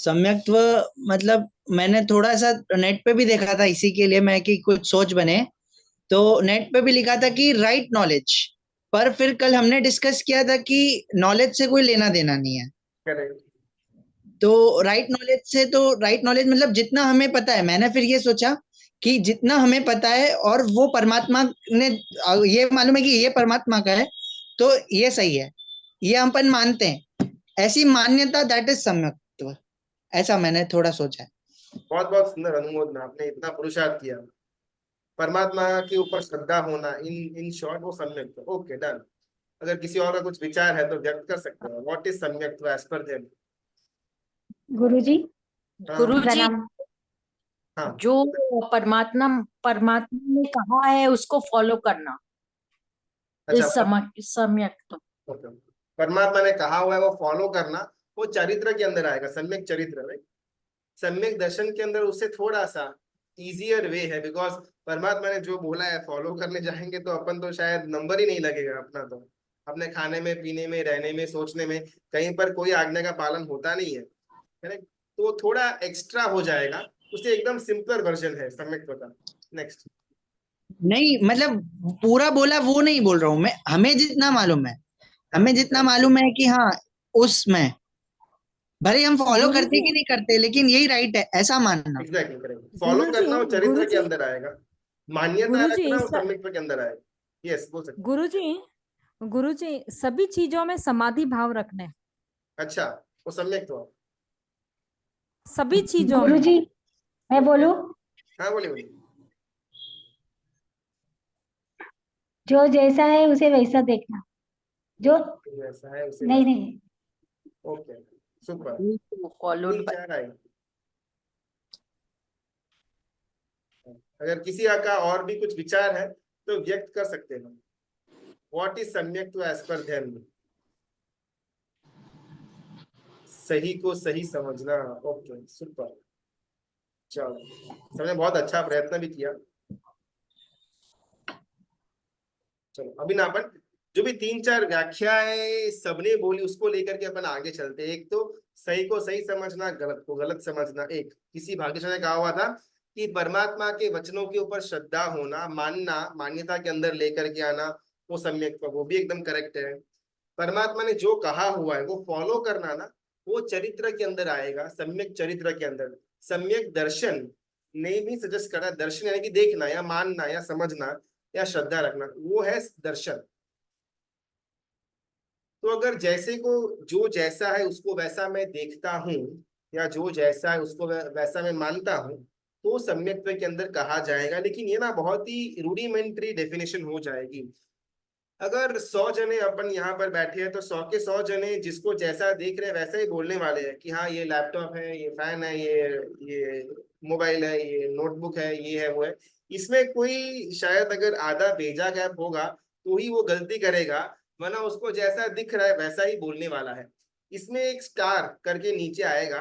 सम्यक्त्व मतलब मैंने थोड़ा सा नेट पे भी देखा था इसी के लिए मैं कि कुछ सोच बने। तो नेट पे भी लिखा था कि राइट नॉलेज। पर फिर कल हमने डिस्कस किया था कि नॉलेज से कोई लेना देना नहीं है। करेक्ट। तो राइट नॉलेज मतलब जितना हमें पता है। मैंने फिर ये सोचा कि जितना हमें पता है और वो परमात्मा ने ये मालूम है कि ये परमात्मा का है, तो ये सही है, ये हम अपन मानते हैं। ऐसी मान्यता दैट इज सम्यक्त्व। ऐसा मैंने थोड़ा सोचा है। बहुत बहुत सुंदर अनुमोदन, आपने इतना पुरुषार्थ किया। परमात्मा के ऊपर श्रद्धा होना, इन इन शॉर्ट वो सम्यक। Okay, done. अगर किसी और का कुछ विचार है तो व्यक्त कर सकते हैं। व्हाट इज सम्यक एज पर देम? गुरुजी, हाँ गुरुजी, प्रणाम। हाँ। जो परमात्मा परमात्मा ने कहा है उसको फॉलो करना अच्छा, इस सम्यक तो। ओके। परमात्मा ने कहा हुआ है वो फॉलो करना, वो चरित्र के अंदर आएगा, सम्यक चरित्र में। सम्यक दर्शन के अंदर उससे थोड़ा सा इजियर वे है, बिकॉज परमात्मा ने जो बोला है फॉलो करने जाएंगे तो अपन तो शायद नंबर ही नहीं लगेगा अपना। तो अपने खाने में, पीने में, रहने में, सोचने में कहीं पर कोई आज्ञा का पालन होता नहीं है, करेक्ट। तो थोड़ा एक्स्ट्रा हो जाएगा, उससे एकदम सिंपलर वर्जन है सम्यक का। नेक्स्ट। नहीं मतलब पूरा बोला वो नहीं बोल रहा हूं मैं। हमें जितना मालूम है, हाँ, हमें जितना मालूम है कि हाँ उसमें भले हम फॉलो करते गुरुजी, कि नहीं करते लेकिन यही राइट है ऐसा मानना। Exactly correct. फॉलो गुरुजी, करना वो चरित्र के गुरुजी, अंदर आएगा, मान्यता गुरुजी, रखना वो सम्यक के अंदर आएगा। यस, बोल सकते हैं। गुरुजी, गुरुजी, सभी चीजों में समाधि भाव रखने। अच्छा, वो सम्यक तो। सभी चीजों में। गुरुजी, मैं ओके, बोलूं? हाँ बोलिए बोलिए। जो जैसा है उसे वैसा देखना। जो ऐसा है उसे नहीं वैसा। नहीं, ओके, सुपर। फॉलोड तीन चार आए। अगर किसी का और भी कुछ विचार है तो व्यक्त कर सकते हैं। व्हाट इज सम्यक टू एज पर देम? सही को सही समझना। Okay, super. चलो, सबने बहुत अच्छा प्रयत्न भी किया। चलो अभी ना अपन जो भी तीन चार व्याख्याएं सबने बोली उसको लेकर के अपन आगे चलते हैं। एक तो सही को सही समझना, गलत को गलत समझना। एक किसी भाग्यशाली ने कहा हुआ था कि परमात्मा के वचनों के ऊपर श्रद्धा होना, मानना, मान्यता के अंदर लेकर के आना, वो सम्यक, वो भी एकदम करेक्ट है। परमात्मा ने जो कहा हुआ है वो फॉलो करना ना, वो चरित्र के अंदर आएगा, सम्यक चरित्र के अंदर। सम्यक दर्शन ने भी सजेस्ट करा, दर्शन यानी कि देखना या मानना या समझना या श्रद्धा रखना, वो है दर्शन। तो अगर जैसे को जो जैसा है उसको वैसा मैं देखता हूँ, या जो जैसा है उसको वैसा मैं मानता हूँ, तो सम्यक्त्व के अंदर कहा जाएगा। लेकिन ये ना बहुत ही रूडिमेंट्री डेफिनेशन हो जाएगी। अगर 100 जने अपन यहाँ पर बैठे हैं तो 100 के 100 जने जिसको जैसा देख रहे हैं वैसा ही बोलने वाले हैं कि हाँ ये लैपटॉप है, ये फैन है, ये मोबाइल है, ये नोटबुक है, ये है, वो है। इसमें कोई शायद अगर आधा भेजा गैप होगा तो ही वो गलती करेगा, वरना उसको जैसा दिख रहा है वैसा ही बोलने वाला है। इसमें एक स्टार करके नीचे आएगा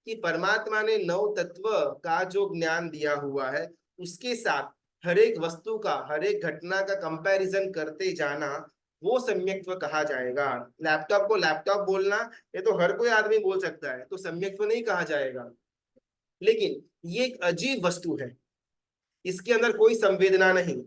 कि परमात्मा ने 9 तत्व का जो ज्ञान दिया हुआ है उसके साथ हर एक वस्तु का, हर एक घटना का कंपैरिजन करते जाना, वो सम्यक्त्व कहा जाएगा। लैपटॉप को लैपटॉप बोलना ये तो हर कोई आदमी बोल सकता है, तो सम्यक्त्व नहीं कहा जाएगा। लेकिन ये एक अजीब वस्तु है, इसके अंदर कोई संवेदना नहीं।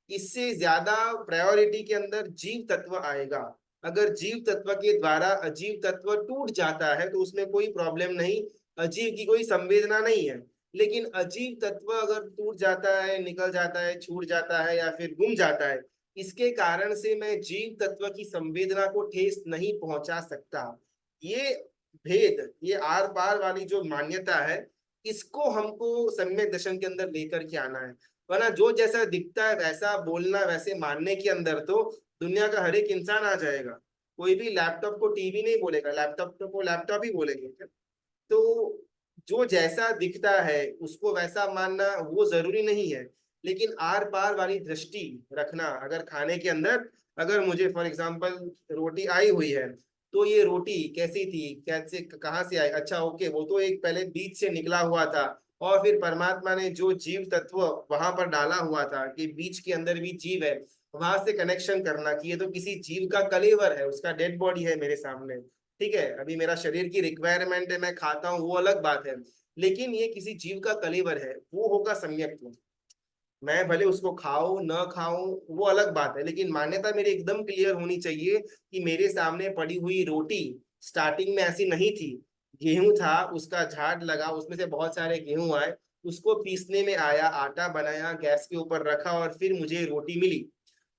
इससे ज्यादा प्रायोरिटी के अंदर जीव तत्व आएगा। अगर जीव तत्व के द्वारा अजीव तत्व टूट जाता है तो उसमें कोई प्रॉब्लम नहीं, अजीव की कोई संवेदना नहीं है। लेकिन अजीव तत्व अगर टूट जाता है, निकल जाता है, छूट जाता है या फिर गुम जाता है, इसके कारण से मैं जीव तत्व की संवेदना को ठेस नहीं पहुंचा सकता। ये भेद, ये आर पार वाली जो मान्यता है, इसको हमको सम्यक दर्शन के अंदर लेकर के आना है। वरना जो जैसा दिखता है वैसा बोलना, वैसे मानने के अंदर तो दुनिया का हर एक इंसान आ जाएगा। कोई भी लैपटॉप को टीवी नहीं बोलेगा, लैपटॉप को लैपटॉप ही बोलेंगे। तो जो जैसा दिखता है उसको वैसा मानना वो जरूरी नहीं है। लेकिन आर पार वाली दृष्टि रखना, अगर खाने के अंदर अगर मुझे फॉर एग्जांपल रोटी आई हुई है, तो ये रोटी कैसी थी, कैसे, कहाँ से आई, अच्छा ओके, वो तो एक पहले बीज से निकला हुआ था, और फिर परमात्मा ने जो जीव तत्व वहां पर डाला हुआ था कि बीज के अंदर भी जीव है, वहां से कनेक्शन करना कि ये तो किसी जीव का कलेवर है, उसका डेड बॉडी है मेरे सामने, ठीक है, अभी मेरा शरीर की रिक्वायरमेंट है, मैं खाता हूँ, वो अलग बात है। लेकिन ये किसी जीव का कलेवर है, वो होगा सम्यक्त्व। मैं भले उसको खाऊं न खाऊं वो अलग बात है, लेकिन मान्यता मेरी एकदम क्लियर होनी चाहिए कि मेरे सामने पड़ी हुई रोटी स्टार्टिंग में ऐसी नहीं थी। गेहूं था, उसका झाड़ लगा, उसमें से बहुत सारे गेहूं आए, उसको पीसने में आया, आटा बनाया, गैस के ऊपर रखा और फिर मुझे रोटी मिली।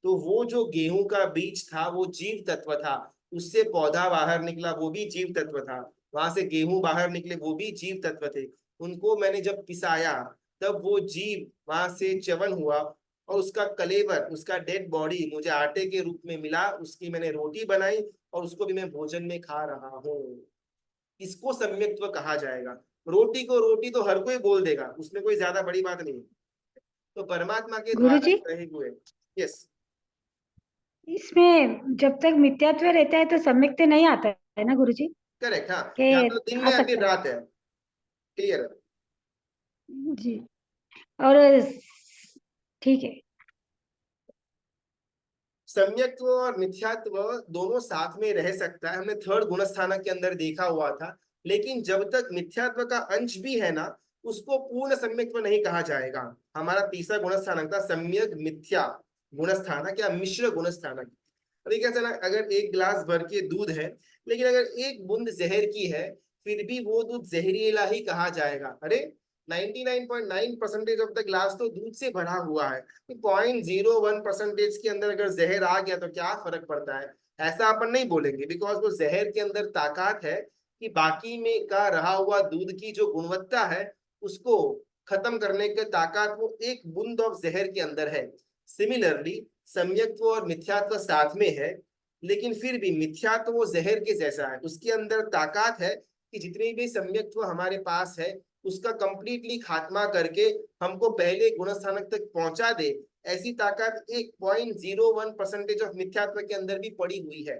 तो वो जो गेहूं का बीज था वो जीव तत्व था, उससे पौधा बाहर निकला, वो भी जीव तत्व था, वहां से गेहूं बाहर निकले, वो भी जीव तत्व थे। उनको मैंने जब पिसाया तब वो जीव वहां से च्यवन हुआ और उसका कलेवर, उसका डेड बॉडी मुझे आटे के रूप में मिला, उसकी मैंने रोटी बनाई और उसको भी मैं भोजन में खा रहा हूँ। इसको सम्यक्त्व कहा जाएगा। रोटी को रोटी तो हर कोई बोल देगा, उसमें कोई ज्यादा बड़ी बात नहीं है। तो परमात्मा के द्वारा गुरुजी, रहे हुए। यस, इसमें जब तक मिथ्यात्व रहता है तो सम्यक्त्व नहीं आता है ना गुरुजी? करेक्ट। हाँ, के यहाँ तो दिन आ में या फिर सकता है? रात है, क्लियर है। जी। और ठीक है। सम्यक्त्व और मिथ्यात्व दोनों साथ में रह सकता है, हमने थर्ड गुणस्थानक के अंदर देखा हुआ था। लेकिन जब तक मिथ्यात्व का अंश भी है ना, उसको पूर्ण सम्यक्त्व नहीं कहा जाएगा। हमारा तीसरा गुणस्थानक था सम्यक मिथ्या गुणस्थानक या मिश्र गुणस्थानक। अभी कैसे ना, अगर एक गिलास भर के दूध है, लेकिन अगर एक बूंद जहर की है, फिर भी वो दूध जहरीला ही कहा जाएगा। अरे 99.9% ऑफ द ग्लास तो दूध से भरा हुआ है, 0.01% के अंदर अगर जहर आ गया तो क्या फर्क पड़ता है? ऐसा अपन नहीं बोलेंगे, बिकॉज वो जहर के अंदर ताकत है कि बाकी में का रहा हुआ दूध की जो गुणवत्ता है उसको खत्म करने की ताकत वो एक बूंद ऑफ जहर के अंदर है। सिमिलरली सम्यक्त्व और मिथ्यात्व साथ में है, लेकिन फिर भी मिथ्यात्व वो जहर के जैसा है, उसके अंदर ताकत है कि जितने भी सम्यक्त्व हमारे पास है उसका कंप्लीटली खात्मा करके हमको पहले गुणस्थानक तक पहुंचा दे। ऐसी ताकत 1.01% ऑफ मिथ्यात्व के अंदर भी पड़ी हुई है।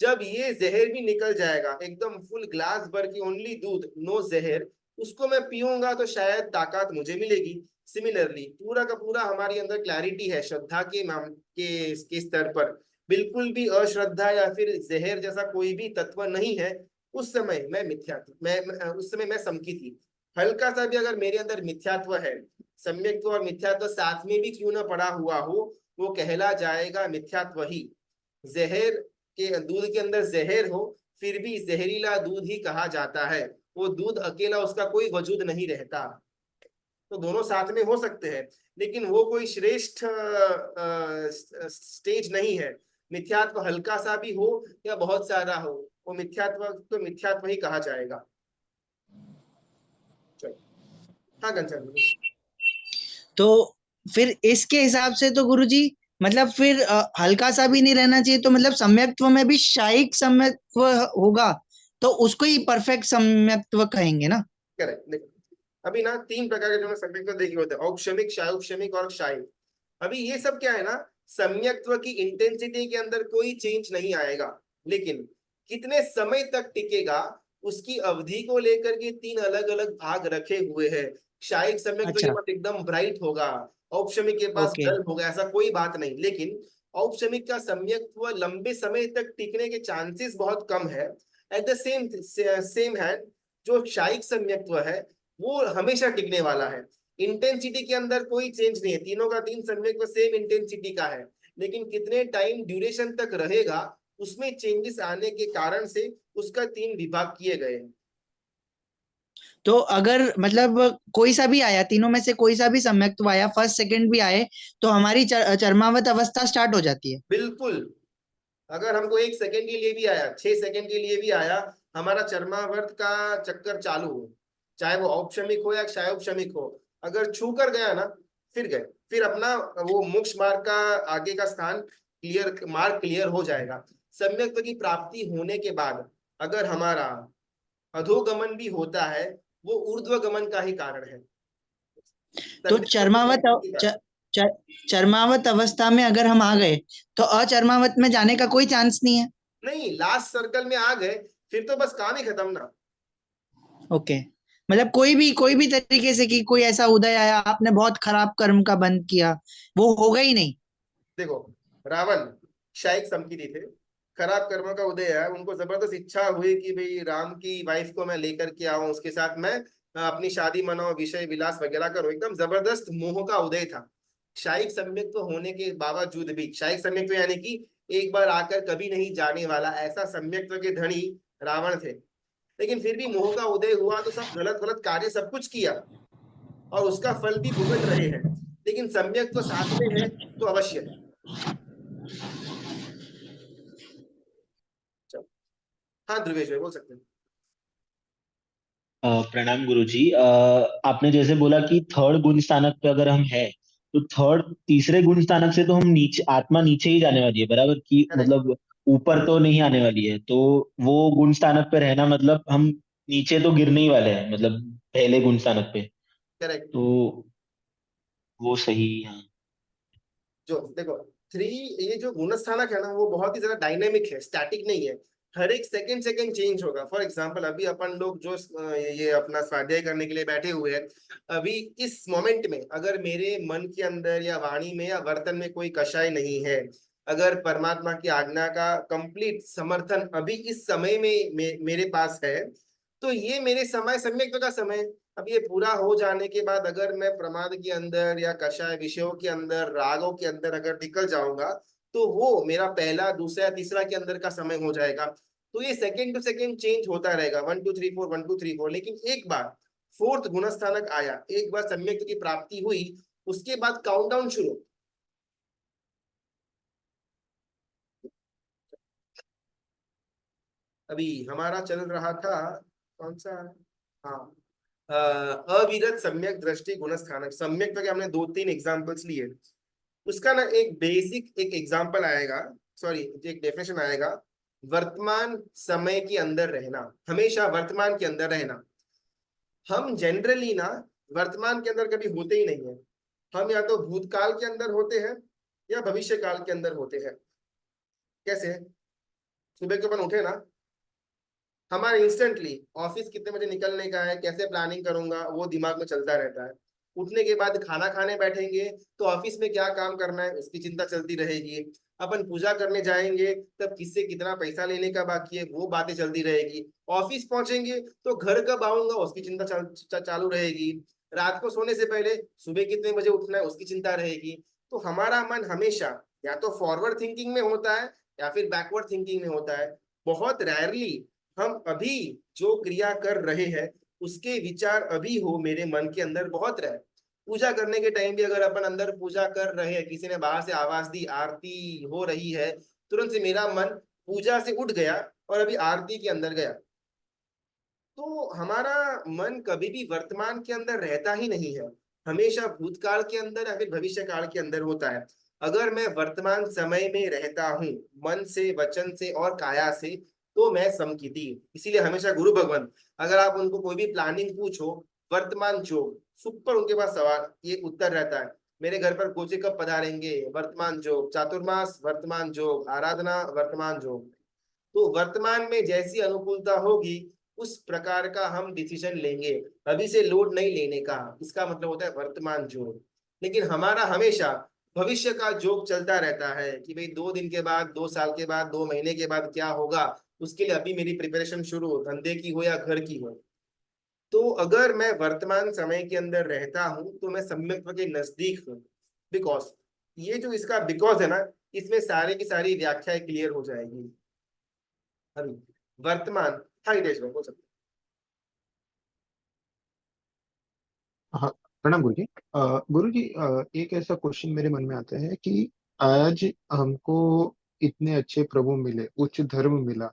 जब ये जहर भी निकल जाएगा, एकदम फुल ग्लास भर की ओनली दूध, नो जहर, उसको मैं पीऊंगा तो शायद ताकत मुझे मिलेगी। सिमिलरली पूरा का पूरा हमारे अंदर क्लैरिटी है श्रद्धा के नाम के स्तर पर, बिल्कुल भी अश्रद्धा या फिर जहर जैसा कोई भी तत्व नहीं है। उस समय मैं मिथ्या थी, उस समय मैं समकी थी। हल्का सा भी अगर मेरे अंदर मिथ्यात्व है, सम्यक्त्व और मिथ्यात्व साथ में भी क्यों ना पड़ा हुआ हो, वो कहला जाएगा मिथ्यात्व ही। जहर के दूध के अंदर जहर हो फिर भी जहरीला दूध ही कहा जाता है, वो दूध अकेला उसका कोई वजूद नहीं रहता। तो दोनों साथ में हो सकते हैं, लेकिन वो कोई श्रेष्ठ स्टेज नहीं है। मिथ्यात्व हल्का सा भी हो या बहुत सारा हो, वो मिथ्यात्व तो मिथ्यात्व ही कहा जाएगा। चलो, हाँ घनश्याम बोलो। तो फिर इसके हिसाब से तो गुरुजी मतलब फिर हल्का सा भी नहीं रहना चाहिए, तो मतलब सम्यक्त्व में भी शायिक सम्यक्त्व होगा, तो उसको ही परफेक्ट सम्यक्त्व कहेंगे ना? करेक्ट। देखो, अभी ना तीन प्रकार के जो सम्यक्त्व देखे होते हैं, औपशमिक, शायोपशमिक और शायिक। अभी ये सब क्या है ना, सम्यक्त्व की इंटेंसिटी के अंदर कोई चेंज नहीं आएगा, लेकिन कितने समय तक टिकेगा उसकी अवधि को लेकर के तीन अलग अलग भाग रखे हुए हैं। शायिक सम्यक्त्व के अच्छा। पास एकदम ब्राइट होगा, औपशमिक के पास ओके। डल होगा, ऐसा कोई बात नहीं। लेकिन औपशमिक का सम्यक्त्व लंबे समय तक टिकने के चांसेस बहुत कम है। एट द सेम हैंड जो शायिक सम्यक्त्व है वो हमेशा टिकने वाला है। इंटेंसिटी के अंदर कोई चेंज नहीं है, तीनों का तीन सम्यक्त्व सेम इंटेंसिटी का है, लेकिन कितने टाइम ड्यूरेशन तक रहेगा उसमें चेंजेस आने के कारण से उसका तीन विभाग किए गए हैं। तो अगर मतलब कोई सा भी आया, तीनों में से कोई सा भी सम्यक्त्व आया, फर्स्ट सेकंड भी आए, तो हमारी चरमावत अवस्था स्टार्ट हो जाती है। बिल्कुल, अगर हमको 1 सेकंड के लिए भी आया, 6 सेकंड के लिए भी आया, हमारा चरमावर्त का चक्कर चालू हो, चाहे वो औपशमिक हो या क्षयोपशमिक हो, अगर छू कर गया ना फिर गए, फिर अपना वो मोक्ष मार्ग का आगे का स्थान क्लियर, मार्ग क्लियर हो जाएगा। सम्यक्त्व की प्राप्ति होने के बाद अगर हमारा अधोगमन भी होता है, वो ऊर्ध्वगमन का ही कारण है। तो सम्यक्त्व की प्राप्ति का। च, चरमावत अवस्था में अगर हम आ गए, तो अचरमावत में जाने का कोई चांस नहीं है। नहीं, लास्ट सर्कल में आ गए फिर तो बस काम ही खत्म ना। ओके। मतलब कोई भी तरीके से कि कोई ऐसा उदय आया, आपने बहुत खराब कर्म का बंद किया, वो होगा ही नहीं। देखो, रावण शायिक समकिरी थे, खराब कर्म का उदय है, उनको जबरदस्त इच्छा हुई कि भाई राम की वाइफ को मैं लेकर के आऊं, उसके साथ मैं अपनी शादी मनाऊं, विषय विलास वगैरह करूं, एकदम जबरदस्त मोह का उदय था। शायिक सम्यक्त्व होने के बावजूद भी, शायिक सम्यक्त्व यानी कि एक बार आकर कभी नहीं जाने वाला, ऐसा सम्यक्त्व के धनी रावण थे। लेकिन फिर भी मोह का उदय हुआ तो सब गलत गलत कार्य सब कुछ किया और उसका फल भी भुगत रहे हैं, लेकिन सम्यक्त्व साथ में है तो अवश्य है। हाँ ध्रुवेश भाई बोल सकते हैं। प्रणाम गुरुजी। आपने जैसे बोला कि थर्ड गुण स्थानक पे अगर हम है तो थर्ड तीसरे गुण स्थानक से तो हम नीचे, आत्मा नीचे ही जाने वाली है बराबर, कि करेक्ट मतलब ऊपर तो नहीं आने वाली है। तो वो गुण स्थानक पे रहना मतलब हम नीचे तो गिरने ही वाले हैं, मतलब पहले गुण स्थानक पे। करेक्ट। तो वो सही है। जो देखो थ्री, ये जो गुणस्थानक है ना वो बहुत ही ज्यादा डायनेमिक है, स्टैटिक नहीं है। हर एक सेकंड सेकंड चेंज होगा। फॉर एग्जांपल अभी अपन लोग जो ये अपना स्वाध्याय करने के लिए बैठे हुए हैं, अभी इस मोमेंट में अगर मेरे मन के अंदर या वाणी में या वर्तन में कोई कषाय नहीं है, अगर परमात्मा की आज्ञा का कंप्लीट समर्थन अभी इस समय में मेरे पास है, तो ये मेरे समय सम्यक का समय। अब ये पूरा हो जाने के बाद अगर मैं प्रमाद के अंदर या कषाय विषयों के अंदर, रागों के अंदर अगर निकल जाऊंगा, तो वो मेरा पहला, दूसरा, तीसरा के अंदर का समय हो जाएगा। तो ये सेकंड टू सेकंड चेंज होता रहेगा, 1 2 3 4 1 2 3 4। लेकिन एक बार फोर्थ गुणस्थानक आया, एक बार सम्यक की प्राप्ति हुई, उसके बाद काउंटडाउन शुरू। अभी हमारा चल रहा था कौन सा, हाँ, अविरत सम्यक दृष्टि गुणस्थानक। सम्यक के हमने 2 3 एग्जांपल्स लिए। उसका ना एक बेसिक एक एग्जांपल आएगा, सॉरी एक डेफिनेशन आएगा, वर्तमान समय के अंदर रहना, हमेशा वर्तमान के अंदर रहना। हम जनरली ना वर्तमान के अंदर कभी होते ही नहीं है। हम या तो भूतकाल के अंदर होते हैं या भविष्य काल के अंदर होते हैं। कैसे? सुबह के अपन उठे ना, हमारा इंस्टेंटली ऑफिस कितने बजे निकलने का है, कैसे प्लानिंग करूंगा, वो दिमाग में चलता रहता है। उठने के बाद खाना खाने बैठेंगे तो ऑफिस में क्या काम करना है उसकी चिंता चलती रहेगी। अपन पूजा करने जाएंगे तब किससे कितना पैसा लेने का बाकी है वो बातें चलती रहेगी। ऑफिस पहुंचेंगे तो घर कब आऊंगा उसकी चिंता चालू रहेगी। रात को सोने से पहले सुबह कितने बजे उठना है उसकी चिंता रहेगी। तो हमारा मन हमेशा या तो फॉरवर्ड थिंकिंग में होता है या फिर बैकवर्ड थिंकिंग में होता है। बहुत रेयरली हम अभी जो क्रिया कर रहे हैं उसके विचार अभी हो मेरे मन के अंदर बहुत रहे। पूजा करने के टाइम भी अगर अपन अंदर पूजा कर रहे हैं, किसी ने बाहर से आवाज दी, आरती हो रही है, तुरंत से मेरा मन पूजा से उठ गया और अभी आरती के अंदर गया। तो हमारा मन कभी भी वर्तमान के अंदर रहता ही नहीं है, हमेशा भूतकाल के अंदर या फिर भविष्य काल के अंदर होता है। अगर मैं वर्तमान समय में रहता हूँ मन से, वचन से और काया से, तो मैं समकिति। इसीलिए हमेशा गुरु भगवान, अगर आप उनको कोई भी प्लानिंग पूछो, वर्तमान जोग सुपर उनके पास सवाल ये उत्तर रहता है। मेरे घर पर कोचे कब पधारेंगे, वर्तमान जोग, चातुर्मास वर्तमान जोग, आराधना वर्तमान जोग। तो वर्तमान में जैसी अनुकूलता होगी उस प्रकार का हम डिसीजन लेंगे, अभी से लोड नहीं लेने का। इसका मतलब होता है वर्तमान जोग। लेकिन हमारा हमेशा भविष्य का जोग चलता रहता है कि भाई 2 दिन के बाद, 2 साल के बाद, 2 महीने के बाद क्या होगा, उसके लिए अभी मेरी प्रिपरेशन शुरू हो, धंधे की हो या घर की हो। तो अगर मैं वर्तमान समय के अंदर रहता हूं तो मैं सम्यक्त्व के नजदीक हूँ। बिकॉज ये जो इसका बिकॉज है ना, इसमें सारे की सारी व्याख्याएं क्लियर हो जाएगी। अभी वर्तमान, हाँ हितेश भाई बोल सकते हाँ, प्रणाम गुरु जी। गुरु जी, एक ऐसा क्वेश्चन मेरे मन में आता है कि आज हमको इतने अच्छे प्रभु मिले, उच्च धर्म मिला,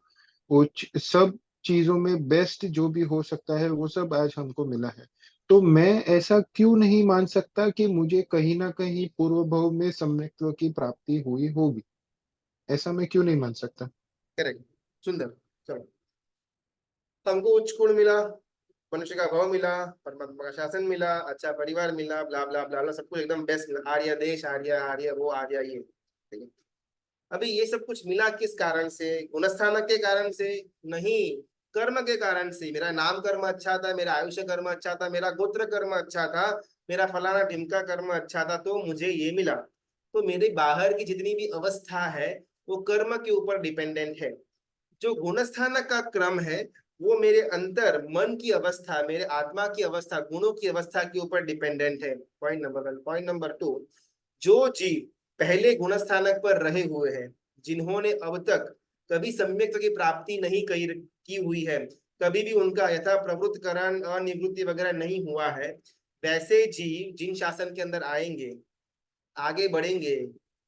उच्च सब चीजों में बेस्ट जो भी हो सकता है वो सब आज हमको मिला है। तो मैं ऐसा क्यों नहीं मान सकता कि मुझे कहीं ना कहीं पूर्व भव में सम्यक्त्व की प्राप्ति हुई होगी? ऐसा मैं क्यों नहीं मान सकता? करेक्ट, सुंदर। चलो, हमको उच्च गुण मिला, मनुष्य का भाव मिला, परमात्मा का शासन मिला, अच्छा परिवार मिला, ब्ला ब्ला ब्ला ब्ला, सब कुछ एकदम बेस्ट मिला, आर्य देश, आर्य आर्य वो आर्य ये, ठीक है। अभी ये सब कुछ मिला किस कारण से? गुणस्थानक के कारण से नहीं, कर्म के कारण से। मेरा नाम कर्म अच्छा था, मेरा आयुष्य कर्म अच्छा था, मेरा गोत्र कर्म अच्छा था, मेरा फलाना ढिमका कर्म अच्छा था, तो मुझे ये मिला। तो मेरे बाहर की जितनी भी अवस्था है वो कर्म के ऊपर डिपेंडेंट है। जो गुणस्थानक का क्रम है वो मेरे अंतर मन की अवस्था, मेरे आत्मा की अवस्था, गुणों की अवस्था के ऊपर डिपेंडेंट है। Point number 1। पॉइंट नंबर 2, जो जीव पहले गुणस्थानक पर रहे हुए हैं, जिन्होंने अब तक कभी सम्यक की प्राप्ति नहीं की हुई है, कभी भी उनका यथा प्रवृत्तकरण अनिवृत्ति वगैरह नहीं हुआ है, वैसे जीव जिन शासन के अंदर आएंगे, आगे बढ़ेंगे,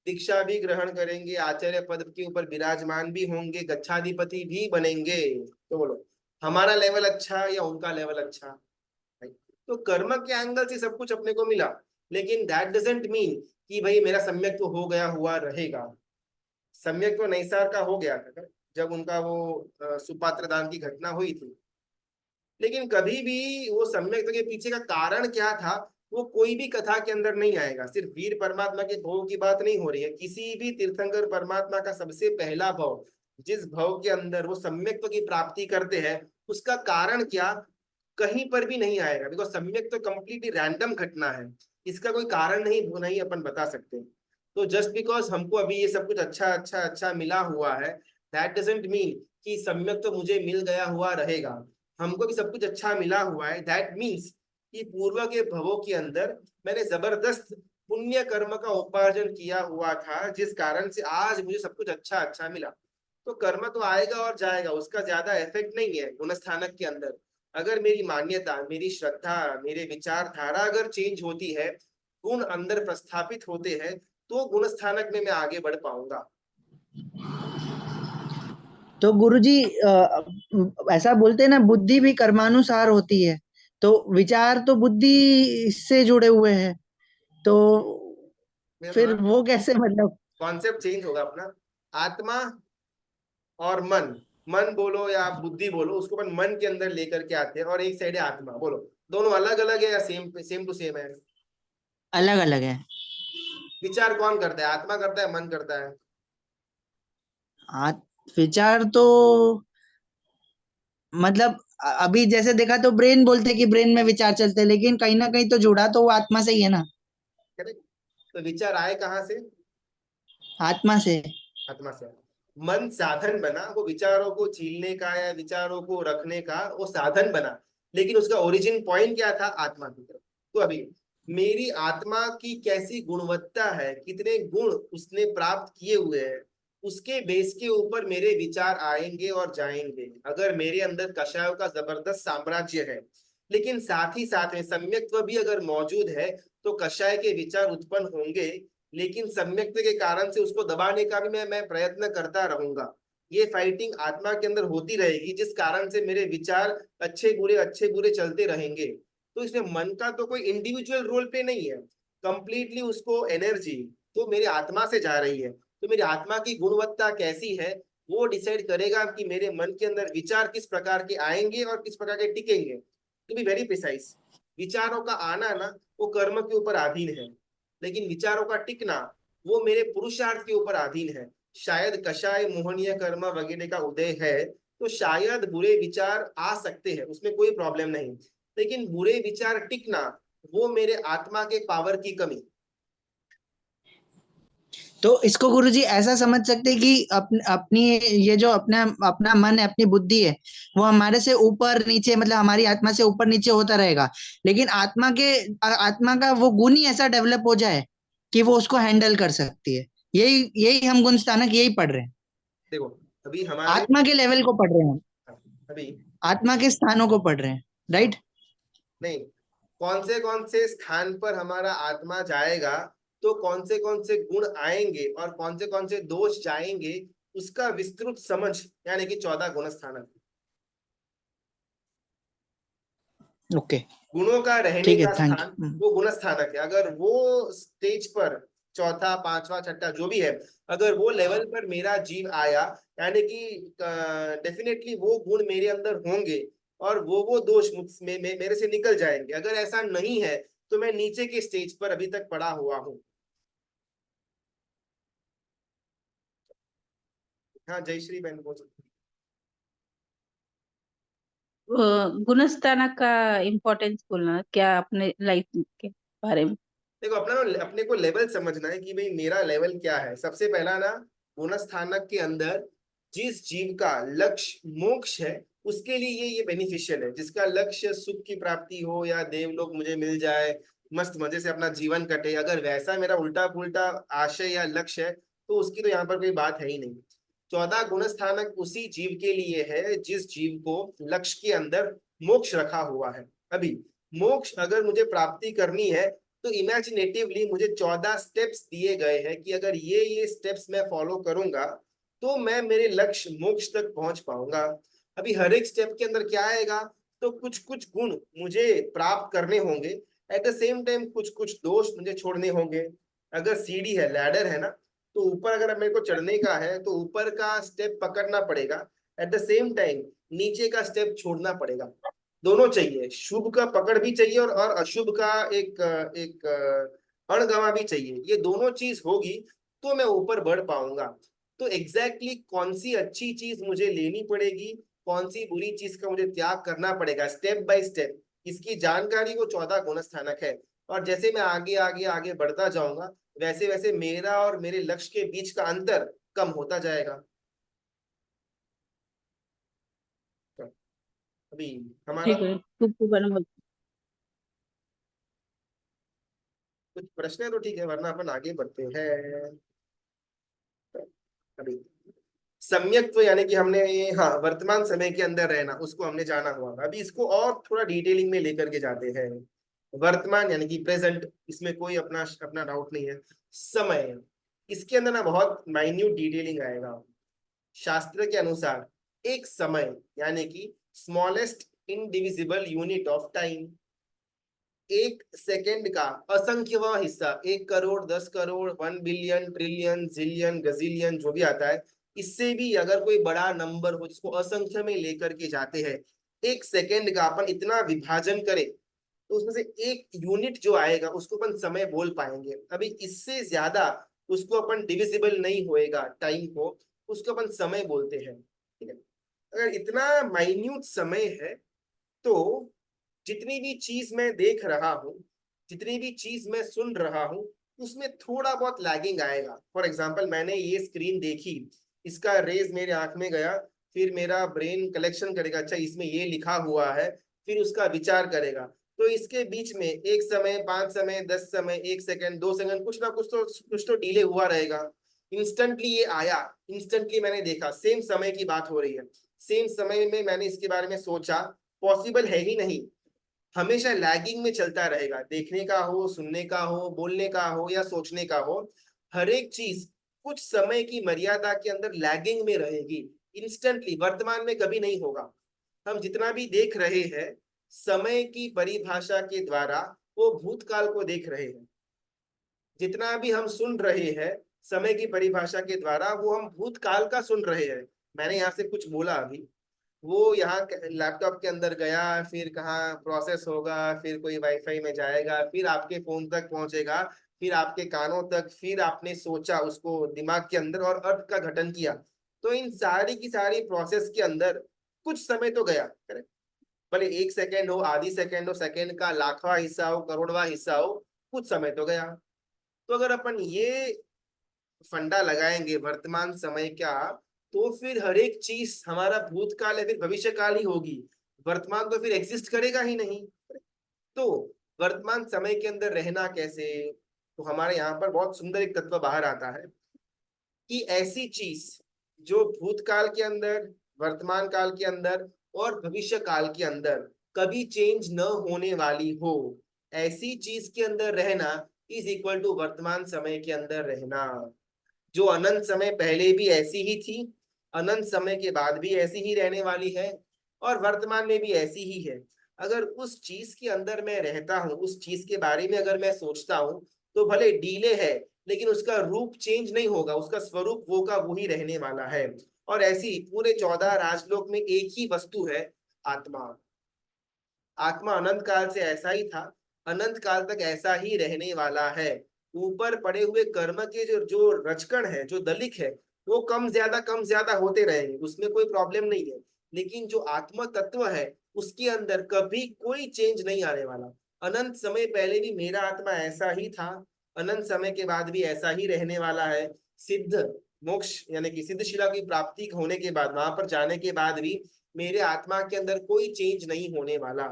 दीक्षा भी ग्रहण करेंगे, आचार्य पद के ऊपर विराजमान भी होंगे, गच्छाधिपति भी बनेंगे। तो बोलो हमारा लेवल अच्छा या उनका लेवल अच्छा? तो कर्म के एंगल से सब कुछ अपने को मिला, लेकिन दैट डजंट मीन कि भाई मेरा सम्यक तो हो गया हुआ रहेगा। सम्यक तो नैसार का हो गया था जब उनका वो सुपात्र दान की घटना हुई थी, लेकिन कभी भी वो सम्यक के पीछे का कारण क्या था वो कोई भी कथा के अंदर नहीं आएगा। सिर्फ वीर परमात्मा के भव की बात नहीं हो रही है, किसी भी तीर्थंकर परमात्मा का सबसे पहला भव, जिस भव के अंदर वो सम्यक की प्राप्ति करते हैं, उसका कारण क्या कहीं पर भी नहीं आएगा, बिकॉज सम्यक तो कंप्लीटली रैंडम घटना है, इसका कोई कारण नहीं अपन बता सकते। तो जस्ट बिकॉज हमको अभी ये सब कुछ अच्छा अच्छा अच्छा मिला हुआ है, दैट डजंट मीन कि सम्यक तो मुझे मिल गया हुआ रहेगा। हमको भी सब कुछ अच्छा मिला हुआ है, दैट मीन्स कि पूर्व के भवों के अंदर मैंने जबरदस्त पुण्य कर्म का उपार्जन किया हुआ था, जिस कारण से आज मुझे सब कुछ अच्छा अच्छा मिला। तो कर्म तो आएगा और जाएगा, उसका ज्यादा इफेक्ट नहीं है गुणस्थानक के अंदर। अगर मेरी मान्यता, मेरी श्रद्धा, मेरे विचारधारा अगर चेंज होती है, गुण अंदर प्रस्थापित होते हैं, तो गुणस्थानक में मैं आगे बढ़ पाऊंगा। तो गुरुजी ऐसा बोलते हैं ना, बुद्धि भी कर्मानुसार होती है, तो विचार तो बुद्धि से जुड़े हुए हैं, तो फिर वो कैसे, मतलब कॉन्सेप्ट चेंज होगा अपना। आत्मा और मन, मन बोलो या आप बुद्धि बोलो, उसको अपन मन के अंदर लेकर के आते हैं, और एक साइड है आत्मा। बोलो दोनों अलग अलग है या सेम टू सेम है? अलग अलग है। विचार कौन करता है, आत्मा करता है मन करता है? विचार तो मतलब अभी जैसे देखा तो ब्रेन बोलते हैं कि ब्रेन में विचार चलते हैं, लेकिन कहीं ना कहीं तो जुड़ा तो वो आत्मा से ही है ना। करेक्ट। तो विचार आए कहाँ से? आत्मा से। आत्मा से। मन साधन बना, वो विचारों को झीलने का या विचारों को रखने का वो साधन बना, लेकिन उसका ओरिजिन पॉइंट क्या था? आत्मा की तरफ। तो अभी मेरी आत्मा की कैसी गुणवत्ता है, कितने गुण उसने प्राप्त किए हुए हैं, उसके बेस के ऊपर मेरे विचार आएंगे और जाएंगे। अगर मेरे अंदर कषायों का जबरदस्त साम्राज्य है, लेकिन साथ ही साथ में सम्यक्त्व भी अगर मौजूद है, तो कषाय के विचार उत्पन्न होंगे, लेकिन सम्यक्त्व के कारण से उसको दबाने का भी मैं प्रयत्न करता रहूंगा। ये फाइटिंग आत्मा के अंदर होती रहेगी, जिस कारण से मेरे विचार अच्छे बुरे चलते रहेंगे। तो इसमें मन का तो कोई इंडिविजुअल रोल प्ले नहीं है, कंप्लीटली उसको एनर्जी तो मेरी आत्मा से जा रही है। तो मेरी आत्मा की गुणवत्ता कैसी है वो डिसाइड करेगा कि मेरे मन के अंदर विचार किस प्रकार के आएंगे और किस प्रकार के टिकेंगे। टू बी वेरी प्रिसाइज, विचारों का आना ना वो कर्म के ऊपर अधीन है, लेकिन विचारों का टिकना वो मेरे पुरुषार्थ के ऊपर अधीन है। शायद कषाय मोहनीय कर्म वगैरह का उदय है, तो शायद बुरे विचार आ सकते हैं, उसमें कोई प्रॉब्लम नहीं, लेकिन बुरे विचार टिकना वो मेरे आत्मा के पावर की कमी। तो इसको गुरुजी ऐसा समझ सकते हैं कि अपनी ये जो अपना अपना मन है, अपनी बुद्धि है, वो हमारे से ऊपर नीचे, मतलब हमारी आत्मा से ऊपर नीचे होता रहेगा, लेकिन आत्मा का वो गुण ही ऐसा डेवलप हो जाए कि वो उसको हैंडल कर सकती है। यही यही हम गुण स्थानक यही पढ़ रहे हैं। देखो अभी हमारे आत्मा के लेवल को पढ़ रहे हैं हम, अभी आत्मा के स्थानों को पढ़ रहे हैं, राइट? नहीं, कौन से स्थान पर हमारा आत्मा जाएगा, तो कौन से गुण आएंगे और कौन से दोष जाएंगे, उसका विस्तृत समझ, यानी कि 14 गुण स्थानक। ओके, गुणों का रहने ठीक है, का थैंक स्थान यू। वो गुण स्थानक है। अगर वो स्टेज पर चौथा पांचवा छठा जो भी है, अगर वो लेवल पर मेरा जीव आया, यानी कि डेफिनेटली वो गुण मेरे अंदर होंगे और वो दोष मेरे से निकल जाएंगे। अगर ऐसा नहीं है तो मैं नीचे के स्टेज पर अभी तक पड़ा हुआ हूँ। हाँ जयश्री बहन बोल सकती गुणस्थानक का इम्पोर्टेंस बोलना क्या अपने लाइफ के बारे में? देखो अपने को लेवल समझना है कि भाई मेरा लेवल क्या है। सबसे पहला ना गुणस्थानक के अंदर जिस जीव का लक्ष्य मोक्ष है उसके लिए ये बेनिफिशियल है। जिसका लक्ष्य सुख की प्राप्ति हो या देवलोक मुझे मिल जाए, मस्त मजे से अपना जीवन कटे, अगर वैसा मेरा उल्टा पुल्टा आशय या लक्ष्य है तो उसकी तो यहाँ पर कोई बात है ही नहीं। 14 गुणस्थानक उसी जीव के लिए है जिस जीव को लक्ष्य के अंदर मोक्ष रखा हुआ है। अभी मोक्ष अगर मुझे प्राप्ति करनी है तो इमेजिनेटिवली मुझे 14 स्टेप्स दिए गए हैं कि अगर ये स्टेप्स मैं फॉलो करूंगा तो मैं मेरे लक्ष्य मोक्ष तक पहुंच पाऊंगा। अभी हर एक स्टेप के अंदर क्या आएगा, तो कुछ कुछ गुण मुझे प्राप्त करने होंगे, एट द सेम टाइम कुछ कुछ दोष मुझे छोड़ने होंगे। अगर सीढ़ी है, लैडर है ना, तो ऊपर अगर मेरे को चढ़ने का है तो ऊपर का स्टेप पकड़ना पड़ेगा, एट द सेम टाइम नीचे का स्टेप छोड़ना पड़ेगा। दोनों चाहिए, शुभ का पकड़ भी चाहिए और अशुभ का एक एक अणगमा भी चाहिए। ये दोनों चीज होगी तो मैं ऊपर बढ़ पाऊंगा। तो एग्जैक्टली कौन सी अच्छी चीज मुझे लेनी पड़ेगी, कौन सी बुरी चीज का मुझे त्याग करना पड़ेगा, स्टेप बाय स्टेप इसकी जानकारी वो 14 गुणस्थानक है। और जैसे मैं आगे आगे आगे बढ़ता जाऊंगा वैसे वैसे मेरा और मेरे लक्ष्य के बीच का अंतर कम होता जाएगा। अभी हमारा ठीक है, खूब बना। कुछ प्रश्न है तो ठीक है, वरना अपन आगे बढ़ते हैं। अभी सम्यक्त्व यानी कि हमने ये, हाँ, वर्तमान समय के अंदर रहना उसको हमने जाना हुआ था। अभी इसको और थोड़ा डिटेलिंग में लेकर के जाते हैं। वर्तमान यानी कि प्रेजेंट, इसमें कोई अपना अपना डाउट नहीं है। समय, इसके अंदर ना बहुत माइन्यूट डिटेलिंग आएगा। शास्त्र के अनुसार एक समय यानी कि smallest indivisible unit of time, एक सेकेंड का असंख्यवां हिस्सा, 1 crore, 10 crore, 1 billion, trillion, zillion, gazillion, जो भी आता है, इससे भी अगर कोई बड़ा नंबर हो जिसको असंख्य में लेकर के जाते हैं, एक सेकेंड का अपन इतना विभाजन करें तो उसमें से एक यूनिट जो आएगा उसको अपन समय बोल पाएंगे। अभी इससे ज्यादा उसको अपन डिविजिबल नहीं होएगा टाइम को, उसको अपन समय बोलते हैं। ठीक है, अगर इतना माइन्यूट समय है तो जितनी भी चीज मैं देख रहा हूँ, जितनी भी चीज मैं सुन रहा हूँ, उसमें थोड़ा बहुत लैगिंग आएगा। फॉर एग्जाम्पल, मैंने ये स्क्रीन देखी, इसका रेज मेरे आंख में गया, फिर मेरा ब्रेन कलेक्शन करेगा, अच्छा इसमें ये लिखा हुआ है, फिर उसका विचार करेगा। तो इसके बीच में एक समय, 5 समय, 10 समय, 1 सेकंड, 2 सेकंड, कुछ तो डिले हुआ रहेगा। इंस्टेंटली ये आया, इंस्टेंटली मैंने देखा, सेम समय की बात हो रही है, सेम समय में मैंने इसके बारे में सोचा, पॉसिबल है ही नहीं। हमेशा लैगिंग में चलता रहेगा, देखने का हो, सुनने का हो, बोलने का हो या सोचने का हो, हर एक चीज कुछ समय की मर्यादा के अंदर लैगिंग में रहेगी। इंस्टेंटली वर्तमान में कभी नहीं होगा। हम जितना भी देख रहे हैं समय की परिभाषा के द्वारा वो भूतकाल को देख रहे हैं, जितना भी हम सुन रहे हैं समय की परिभाषा के द्वारा वो हम भूतकाल का सुन रहे हैं। मैंने यहाँ से कुछ बोला अभी, वो यहाँ लैपटॉप के अंदर गया, फिर कहाँ प्रोसेस होगा, फिर कोई वाईफाई में जाएगा, फिर आपके फोन तक पहुंचेगा, फिर आपके कानों तक, फिर आपने सोचा उसको दिमाग के अंदर और अर्थ का गठन किया। तो इन सारी की सारी प्रोसेस के अंदर कुछ समय तो गया, करेक्ट? भले 1 सेकेंड हो, आधी सेकेंड हो, सेकेंड का लाखवां हिस्सा हो, करोड़वां हिस्सा हो, कुछ समय तो गया। तो अगर अपन ये फंडा लगाएंगे वर्तमान समय का, तो फिर हर एक चीज हमारा भूतकाल है फिर भविष्य काल ही होगी, वर्तमान तो फिर एग्जिस्ट करेगा ही नहीं। तो वर्तमान समय के अंदर रहना कैसे, तो हमारे यहाँ पर बहुत सुंदर एक तत्व बाहर आता है कि ऐसी चीज जो भूतकाल के अंदर, वर्तमान काल के अंदर और भविष्य काल के अंदर कभी चेंज न होने वाली हो, ऐसी चीज के अंदर रहना इज इक्वल टू वर्तमान समय के अंदर रहना। जो अनंत समय पहले भी ऐसी ही थी, अनंत समय के बाद भी ऐसी ही रहने वाली है और वर्तमान में भी ऐसी ही है। अगर उस चीज के अंदर मैं रहता हूँ, उस चीज के बारे में अगर मैं सोचता हूँ, तो भले डीले है लेकिन उसका रूप चेंज नहीं होगा, उसका स्वरूप वो का वो ही रहने वाला है। और ऐसी पूरे 14 राजलोक में एक ही वस्तु है, आत्मा। आत्मा अनंत काल से ऐसा ही था, अनंत काल तक ऐसा ही रहने वाला है। ऊपर पड़े हुए कर्म के जो जो रचकण है, जो दलिक है, वो कम ज्यादा होते रहेंगे, उसमें कोई प्रॉब्लम नहीं है। लेकिन जो आत्म तत्व है उसके अंदर कभी कोई चेंज नहीं आने वाला। अनंत समय पहले भी मेरा आत्मा ऐसा ही था, अनंत समय के बाद भी ऐसा ही रहने वाला है। सिद्ध मोक्ष यानी कि सिद्धशिला की प्राप्ति होने के बाद, वहां पर जाने के बाद भी मेरे आत्मा के अंदर कोई चेंज नहीं होने वाला।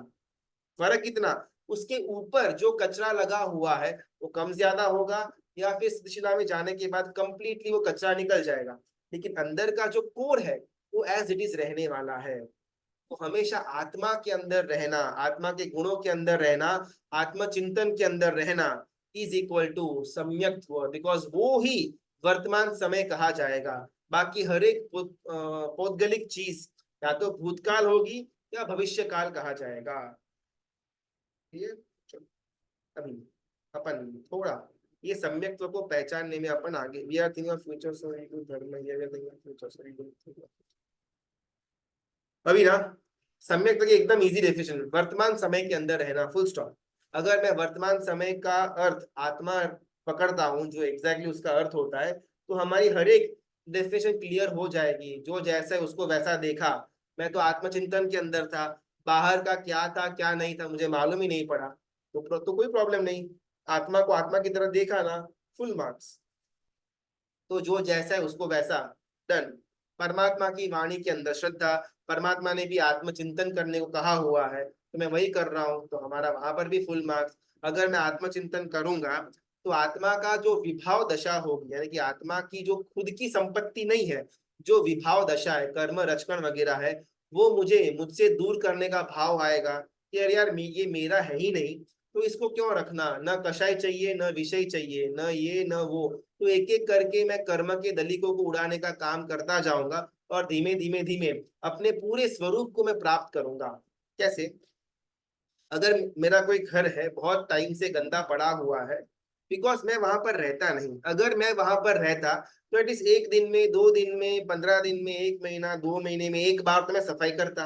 फर्क कितना, उसके ऊपर जो कचरा लगा हुआ है वो कम ज्यादा होगा, या फिर सिद्धशिला में जाने के बाद कंप्लीटली वो कचरा निकल जाएगा, लेकिन अंदर का जो कोर है वो एज इट इज रहने वाला है। तो हमेशा आत्मा के अंदर रहना, आत्मा के गुणों के अंदर रहना, आत्म चिंतन के अंदर रहना इज इक्वल टू सम्यक्त्व, बिकॉज वो ही वर्तमान समय कहा जाएगा। बाकी हर एक पौद्गलिक चीज या तो भूतकाल होगी या भविष्य काल कहा जाएगा। ये अभी अपन थोड़ा ये सम्यक्त्व को पहचानने में अपन आगे, we are thinking of future so we do dharma, ये we are thinking of future so we do. अभी ना सम्यक की एकदम इजी डेफिनेशन, वर्तमान समय के अंदर रहना, फुल स्टॉप। अगर मैं वर्तमान समय का अर्थ आत्मा पकड़ता हूँ, जो एग्जैक्टली उसका अर्थ होता है, तो हमारी हर एक डेफिनेशन क्लियर हो जाएगी। जो जैसा है उसको वैसा देखा, मैं तो आत्मचिंतन के अंदर था, बाहर का क्या था क्या नहीं था मुझे मालूम ही नहीं पड़ा, तो कोई प्रॉब्लम नहीं। आत्मा को आत्मा की तरह देखा ना, फुल मार्क्स। तो जो जैसा है उसको वैसा, डन। परमात्मा की वाणी के अंदर श्रद्धा, परमात्मा ने भी आत्मचिंतन करने को कहा हुआ है, तो मैं वही कर रहा हूँ, तो हमारा वहां पर भी फुल मार्क्स। अगर मैं आत्मचिंतन करूंगा तो आत्मा का जो विभाव दशा होगी, यानी कि आत्मा की जो खुद की संपत्ति नहीं है, जो विभाव दशा है, कर्म रचकण वगैरह है, वो मुझसे दूर करने का भाव आएगा कि अरे यार ये मेरा है ही नहीं, तो इसको क्यों रखना, न कषाय चाहिए न विषय चाहिए, न ये न वो। तो एक एक करके मैं कर्म के दलीकों को उड़ाने का काम करता जाऊंगा और धीमे धीमे धीमे अपने पूरे स्वरूप को मैं प्राप्त करूंगा। कैसे, अगर मेरा कोई घर है बहुत टाइम से गंदा पड़ा हुआ है, बिकॉज मैं वहां पर रहता नहीं। अगर मैं वहां पर रहता तो एटलीस्ट 1 दिन में, 2 दिन में, 15 दिन में, 1 महीना, 2 महीने में एक बार तो मैं सफाई करता।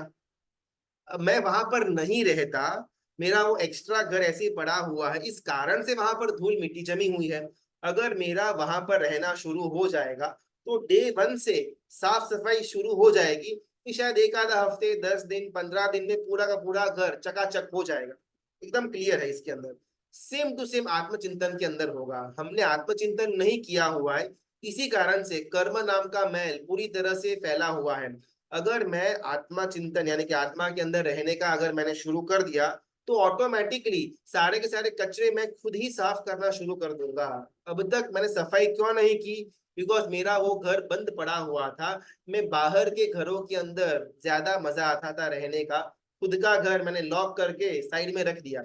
अब मैं वहां पर नहीं रहता, मेरा वो एक्स्ट्रा घर ऐसे ही पड़ा हुआ है, इस कारण से वहां पर धूल मिट्टी जमी हुई है। अगर मेरा वहां पर रहना शुरू हो जाएगा तो डे 1 से साफ सफाई शुरू हो जाएगी, कि शायद एक आधा हफ्ते, 10 दिन, 15 दिन में पूरा का पूरा घर चकाचक हो जाएगा। एकदम क्लियर है इसके अंदर। सेम टू सेम आत्मचिंतन के अंदर होगा। हमने आत्मचिंतन नहीं किया हुआ है, इसी कारण से कर्म नाम का मैल पूरी तरह से फैला हुआ है। अगर मैं आत्मा चिंतन यानी कि आत्मा के अंदर रहने का अगर मैंने शुरू कर दिया, तो ऑटोमेटिकली सारे के सारे कचरे मैं खुद ही साफ करना शुरू कर दूंगा। अब तक मैंने सफाई क्यों नहीं की, बिकॉज मेरा वो घर बंद पड़ा हुआ था। मैं बाहर के घरों के अंदर ज्यादा मजा आता था रहने का, खुद का घर मैंने लॉक करके साइड में रख दिया।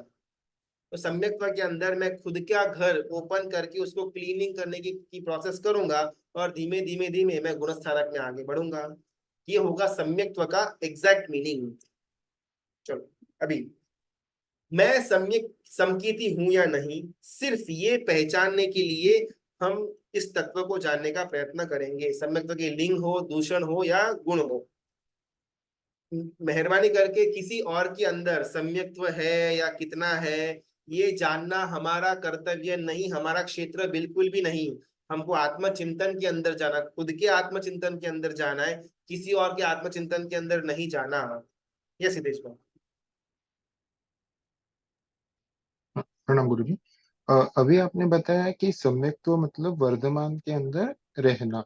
तो सम्यक्त्व के अंदर मैं खुद का घर ओपन करके उसको क्लीनिंग करने की प्रोसेस करूंगा, और धीमे धीमे धीमे मैं गुणस्थानक में आगे बढ़ूंगा। ये होगा सम्यक्त्व का एग्जैक्ट मीनिंग। चलो अभी मैं सम्यक समकीर्ति हूं या नहीं, सिर्फ ये पहचानने के लिए हम इस तत्व को जानने का प्रयत्न करेंगे। सम्यक्त्व के लिंग हो, दूषण हो या गुण हो, मेहरबानी करके किसी और के अंदर सम्यक्त्व है या कितना है ये जानना हमारा कर्तव्य नहीं, हमारा क्षेत्र बिल्कुल भी नहीं। हमको आत्मचिंतन के अंदर जाना, खुद के आत्मचिंतन के अंदर जाना है, किसी और के आत्मचिंतन के अंदर नहीं जाना। ये सिद्धेश भाई। प्रणाम गुरु जी। अभी आपने बताया कि सम्यक्त्व मतलब वर्तमान के अंदर रहना।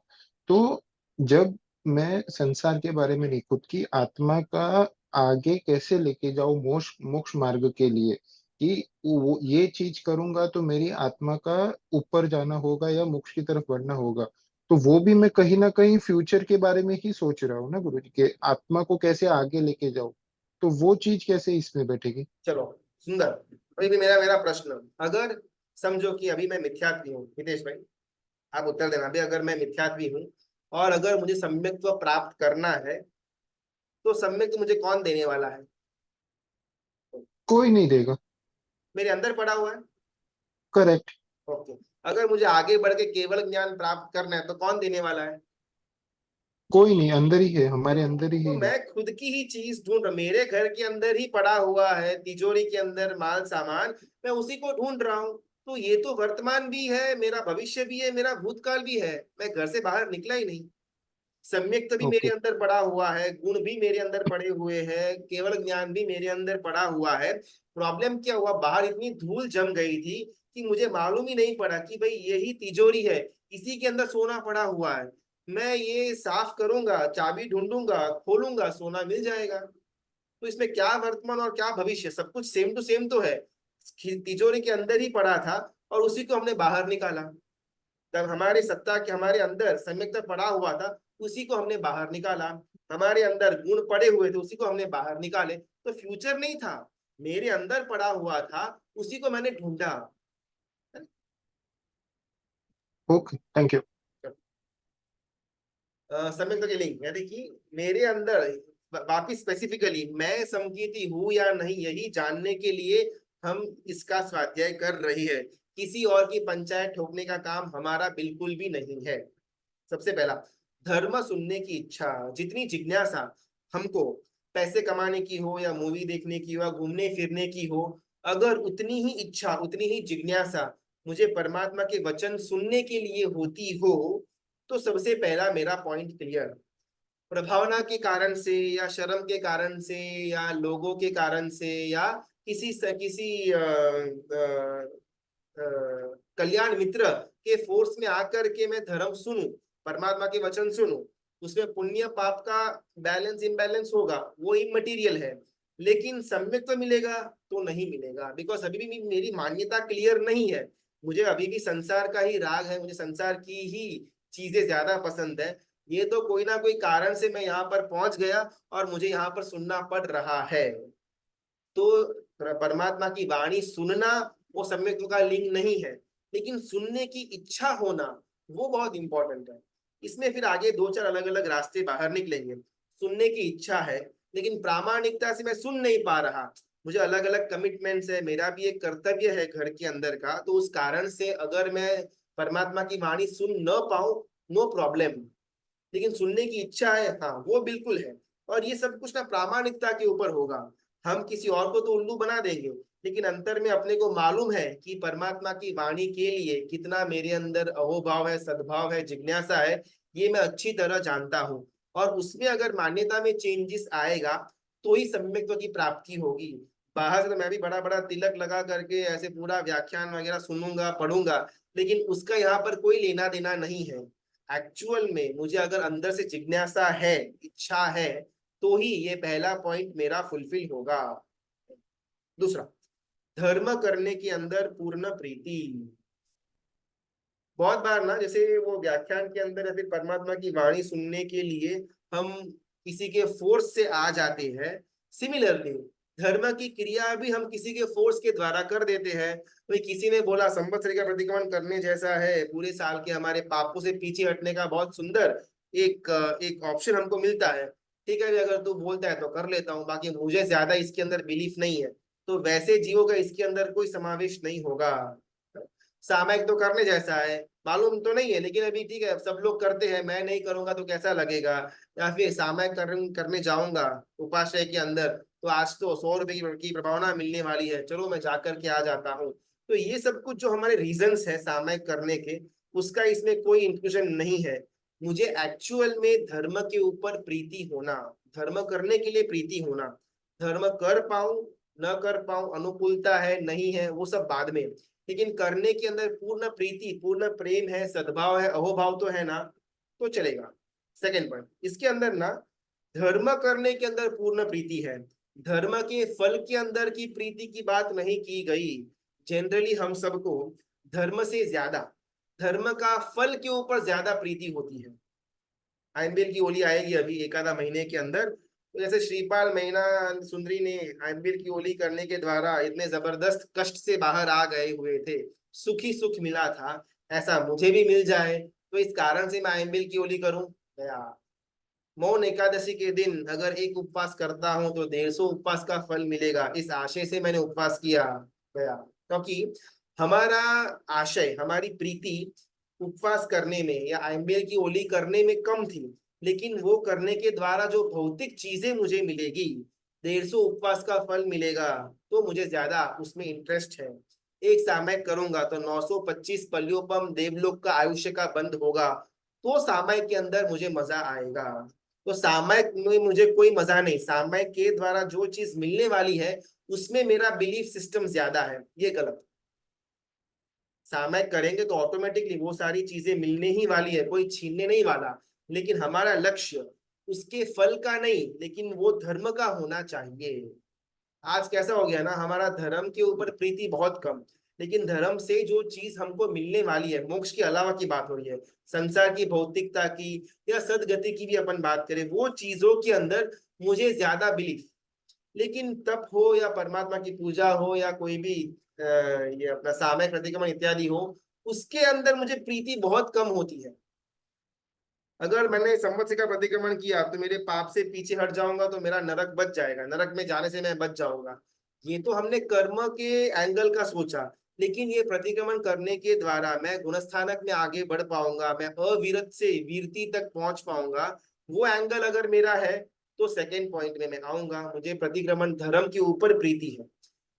तो जब मैं संसार के बारे में नहीं, खुद की आत्मा का आगे कैसे लेके जाऊं मोक्ष मोक्ष मार्ग के लिए, कि वो ये चीज करूंगा तो मेरी आत्मा का ऊपर जाना होगा या मोक्ष की तरफ बढ़ना होगा, तो वो भी मैं कहीं ना कहीं फ्यूचर के बारे में ही सोच रहा हूँ ना गुरु जी, के आत्मा को कैसे आगे लेके जाऊं, तो वो चीज कैसे इसमें बैठेगी। चलो सुंदर। अभी भी मेरा प्रश्न, अगर समझो कि अभी मैं मिथ्यात्वी हूँ, हितेश भाई आप उत्तर देना भी, अगर मैं मिथ्यात्वी हूँ और अगर मुझे सम्यक्त्व प्राप्त करना है, तो सम्यक्त्व मुझे कौन देने वाला है? कोई नहीं देगा। मेरे अंदर पड़ा हुआ है। करेक्ट। ओके, अगर मुझे आगे बढ़ के केवल ज्ञान प्राप्त करना है तो कौन देने वाला है? कोई नहीं, अंदर ही है, हमारे अंदर ही तो है। मैं खुद की ही चीज ढूंढ रहा, मेरे घर के अंदर ही पड़ा हुआ है, तिजोरी के अंदर माल सामान, मैं उसी को ढूंढ रहा हूँ। तो ये तो वर्तमान भी है, मेरा भविष्य भी है, मेरा भूतकाल भी है, मैं घर से बाहर निकला ही नहीं। सम्यक भी मेरे ओके। अंदर पड़ा हुआ है, गुण भी मेरे अंदर पड़े हुए हैं, केवल ज्ञान भी मेरे अंदर पड़ा हुआ है। प्रॉब्लम क्या हुआ, बाहर इतनी धूल जम गई थी कि मुझे मालूम ही नहीं पड़ा कि भाई यही तिजोरी है, किसी के अंदर सोना पड़ा हुआ है, मैं ये साफ करूंगा, चाबी ढूंढूंगा, खोलूंगा, सोना मिल जाएगा। तो इसमें क्या वर्तमान और क्या भविष्य, सब कुछ सेम टू सेम तो है। तिजोरी के अंदर ही पड़ा था और उसी को हमने बाहर निकाला। तब हमारी सत्ता के हमारे अंदर सम्यकता पड़ा हुआ था, उसी को हमने बाहर निकाला। हमारे अंदर गुण पड़े हुए थे, उसी को हमने बाहर निकाले। तो फ्यूचर नहीं था, मेरे अंदर पड़ा हुआ था, उसी को मैंने ढूंढा। Okay, thank you. सम्यकता के लिंक यानी कि मेरे अंदर वापिस स्पेसिफिकली मैं समकीर्ति हूं या नहीं, यही जानने के लिए हम इसका स्वाध्याय कर रही है। किसी और की पंचायत ठोकने का काम हमारा बिल्कुल भी नहीं है। सबसे पहला, धर्म सुनने की इच्छा, जितनी जिज्ञासा हमको पैसे कमाने की हो या मूवी देखने की हो या घूमने फिरने की हो, अगर उतनी ही इच्छा, उतनी ही जिज्ञासा मुझे परमात्मा के वचन सुनने के लिए होती हो, तो सबसे पहला मेरा पॉइंट क्लियर। प्रभावना के कारण से या शर्म के कारण से या लोगों के कारण से या किसी कल्याण मित्र के फोर्स में आकर के मैं धर्म सुनूं, परमात्मा के वचन सुनूं, उसमें पुण्य पाप का बैलेंस इम्बैलेंस होगा, वो इमटेरियल है। लेकिन सम्यक तो मिलेगा तो नहीं मिलेगा, बिकॉज अभी भी मेरी मान्यता क्लियर नहीं है। मुझे अभी भी संसार का ही राग है, मुझे संसार की ही चीजें ज्यादा पसंद है। ये तो कोई ना कोई कारण से मैं यहाँ पर पहुंच गया और मुझे यहाँ पर सुनना पड़ रहा है। तो परमात्मा की वाणी सुनना वो सम्यक का लिंग नहीं है, लेकिन सुनने की इच्छा होना वो बहुत इंपॉर्टेंट है। इसमें फिर आगे दो चार अलग अलग रास्ते बाहर निकलेंगे। सुनने की इच्छा है, लेकिन प्रामाणिकता से मैं सुन नहीं पा रहा, मुझे अलग अलग कमिटमेंट्स है, मेरा भी एक कर्तव्य है घर के अंदर का, तो उस कारण से अगर मैं परमात्मा की वाणी सुन न पाऊं, नो प्रॉब्लम, लेकिन सुनने की इच्छा है, हाँ वो बिल्कुल है। और ये सब कुछ ना प्रामाणिकता के ऊपर होगा। हम किसी और को तो उल्लू बना देंगे, लेकिन अंतर में अपने को मालूम है कि परमात्मा की वाणी के लिए कितना मेरे अंदर अहोभाव है, सद्भाव है, जिज्ञासा है, ये मैं अच्छी तरह जानता हूँ। और उसमें अगर मान्यता में चेंजेस आएगा तो ही सम्यक्त्व की प्राप्ति होगी। बाहर से तो मैं भी बड़ा बड़ा तिलक लगा करके ऐसे पूरा व्याख्यान वगैरह सुनूंगा, पढ़ूंगा, लेकिन उसका यहाँ पर कोई लेना देना नहीं है। एक्चुअल में मुझे अगर अंदर से जिज्ञासा है, इच्छा है, तो ही ये पहला पॉइंट मेरा फुलफिल होगा। दूसरा, धर्म करने के अंदर पूर्ण प्रीति। बहुत बार ना, जैसे वो व्याख्यान के अंदर या फिर परमात्मा की वाणी सुनने के लिए हम किसी के फोर्स से आ जाते हैं, सिमिलरली धर्म की क्रिया भी हम किसी के फोर्स के द्वारा कर देते हैं। तो किसी ने बोला संवत्सरी का प्रतिक्रमण करने जैसा है, पूरे साल के हमारे पापों से पीछे हटने का बहुत सुंदर एक ऑप्शन हमको मिलता है। ठीक है, अगर तू बोलता है तो कर लेता हूँ, बाकी मुझे ज्यादा इसके अंदर बिलीफ नहीं है। तो वैसे जीवों का इसके अंदर कोई समावेश नहीं होगा। सामायिक तो करने जैसा है, मालूम तो नहीं है, लेकिन अभी ठीक है सब लोग करते हैं, मैं नहीं करूंगा तो कैसा लगेगा। या फिर सामायिक करने जाऊंगा उपाश्रय के अंदर, तो आज तो 100 रुपए की प्रभावना मिलने वाली है, चलो मैं जाकर के आ जाता हूँ। तो ये सब कुछ जो हमारे रीजंस है सामायिक करने के, उसका इसमें कोई इंक्लूजन नहीं है। मुझे एक्चुअल में धर्म के ऊपर प्रीति होना, धर्म करने के लिए प्रीति होना, धर्म कर पाऊं न कर पाऊं, अनुकूलता है नहीं है वो सब बाद में, लेकिन करने के अंदर पूर्ण प्रीति, पूर्ण प्रेम है, सद्भाव है, अहोभाव तो है ना, तो चलेगा। सेकंड पॉइंट, इसके अंदर ना धर्म करने के अंदर पूर्ण प्रीति है, धर्म के फल के अंदर की प्रीति की बात नहीं की गई। जनरली हम सबको धर्म से ज्यादा धर्म का फल के ऊपर ज्यादा प्रीति होती है। आइंबिल की होली आएगी अभी एक आधा महीने के अंदर, तो जैसे श्रीपाल महीना सुंदरी ने आइंबिल की होली करने के द्वारा इतने जबरदस्त कष्ट से बाहर आ गए हुए थे, सुखी सुख मिला था, ऐसा मुझे भी मिल जाए, तो इस कारण से मैं आइंबिल की होली करूं गया। मौन एकादशी के दिन अगर एक उपवास करता हूं तो 150 उपवास का फल मिलेगा, इस आशय से मैंने उपवास किया गया। क्योंकि हमारा आशय, हमारी प्रीति उपवास करने में या आइंबिल की होली करने में कम थी, लेकिन वो करने के द्वारा जो भौतिक चीजें मुझे मिलेगी, 150 उपवास का फल मिलेगा, तो मुझे ज्यादा उसमें इंटरेस्ट है। एक सामयिक करूंगा तो 925 पल्योपम देवलोक का आयुष्य का बंद होगा, तो सामयिक के अंदर मुझे मजा आएगा। तो सामयिक में मुझे कोई मजा नहीं, सामयिक के द्वारा जो चीज मिलने वाली है उसमें मेरा बिलीफ सिस्टम ज्यादा है, ये गलत। सामयिक करेंगे तो ऑटोमेटिकली वो सारी चीजें मिलने ही वाली है, कोई छीनने नहीं वाला। लेकिन हमारा लक्ष्य उसके फल का नहीं, लेकिन वो धर्म का होना चाहिए। आज कैसा हो गया ना, हमारा धर्म के ऊपर प्रीति बहुत कम, लेकिन धर्म से जो चीज हमको मिलने वाली है, मोक्ष के अलावा की बात हो रही है, संसार की भौतिकता की या सदगति की भी अपन बात करें, वो चीजों के अंदर मुझे ज्यादा बिलीफ। लेकिन तप हो या परमात्मा की पूजा हो या कोई भी ये अपना सामयिक प्रतिक्रमण इत्यादि हो, उसके अंदर मुझे प्रीति बहुत कम होती है। अगर मैंने संवत्सर का प्रतिक्रमण किया तो मेरे पाप से पीछे हट जाऊंगा तो मेरा नरक बच जाएगा, नरक में जाने से मैं बच जाऊंगा। ये तो हमने कर्म के एंगल का सोचा, लेकिन ये प्रतिक्रमण करने के द्वारा मैं गुणस्थानक में आगे बढ़ पाऊंगा, मैं अविरत से वीरति तक पहुंच पाऊंगा, वो एंगल अगर मेरा है तो सेकेंड पॉइंट में मैं आऊंगा। मुझे प्रतिक्रमण धर्म के ऊपर प्रीति है,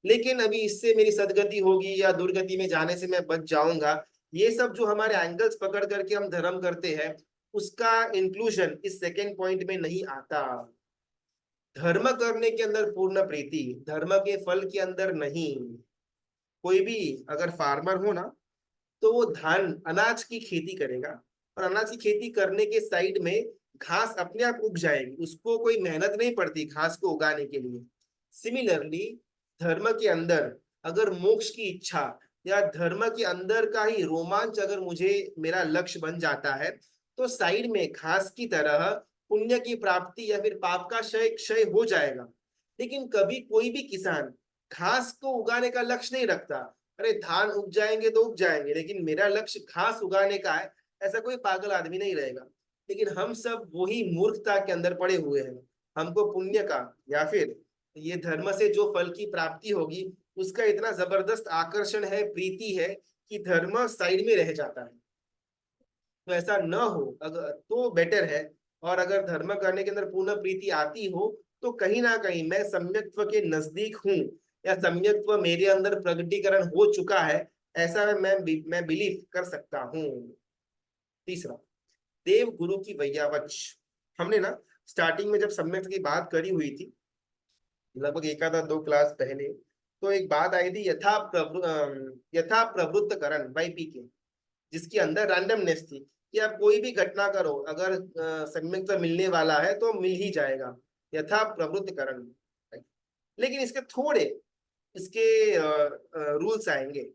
लेकिन अभी इससे मेरी सदगति होगी या दुर्गति में जाने से मैं बच जाऊंगा, ये सब जो हमारे एंगल्स पकड़ करके हम धर्म करते हैं, उसका इंक्लूजन इस सेकेंड पॉइंट में नहीं आता। धर्म करने के अंदर पूर्ण प्रीति, धर्म के फल के अंदर नहीं। कोई भी अगर फार्मर हो ना, तो वो धान अनाज की खेती करेगा, और अनाज की खेती करने के साइड में घास अपने आप उग जाएगी, उसको कोई मेहनत नहीं पड़ती घास को उगाने के लिए। सिमिलरली धर्म के अंदर अगर मोक्ष की इच्छा या धर्म के अंदर का ही रोमांच अगर मुझे मेरा लक्ष्य बन जाता है, तो साइड में घास की तरह पुण्य की प्राप्ति या फिर पाप का क्षय क्षय हो जाएगा। लेकिन कभी कोई भी किसान घास को उगाने का लक्ष्य नहीं रखता। अरे धान उग जाएंगे तो उग जाएंगे, लेकिन मेरा लक्ष्य घास उगाने का है, ऐसा कोई पागल आदमी नहीं रहेगा। लेकिन हम सब वही मूर्खता के अंदर पड़े हुए हैं। हमको पुण्य का या फिर ये धर्म से जो फल की प्राप्ति होगी उसका इतना जबरदस्त आकर्षण है, प्रीति है, कि धर्म साइड में रह जाता है। तो ऐसा न हो अगर तो बेटर है। और अगर धर्म करने के अंदर पूर्ण प्रीति आती हो तो कहीं ना कहीं मैं सम्यक्त्व के नजदीक हूँ या सम्यक्त्व मेरे अंदर प्रगटीकरण हो चुका है, ऐसा मैं बिलीव कर सकता हूँ। तीसरा, देव गुरु की वैयावच। हमने ना स्टार्टिंग में जब सम्यक्त्व की बात करी हुई थी, लगभग एक आधा 2 क्लास पहले, तो एक बात आई थी यथा प्रवृत्तकरण बाय पीके, जिसके अंदर रैंडमनेस थी कि आप कोई भी घटना करो, अगर सम्यक्त्व मिलने वाला है तो मिल ही जाएगा, यथा प्रवृत्तकरण। लेकिन इसके थोड़े इसके रूल्स आएंगे।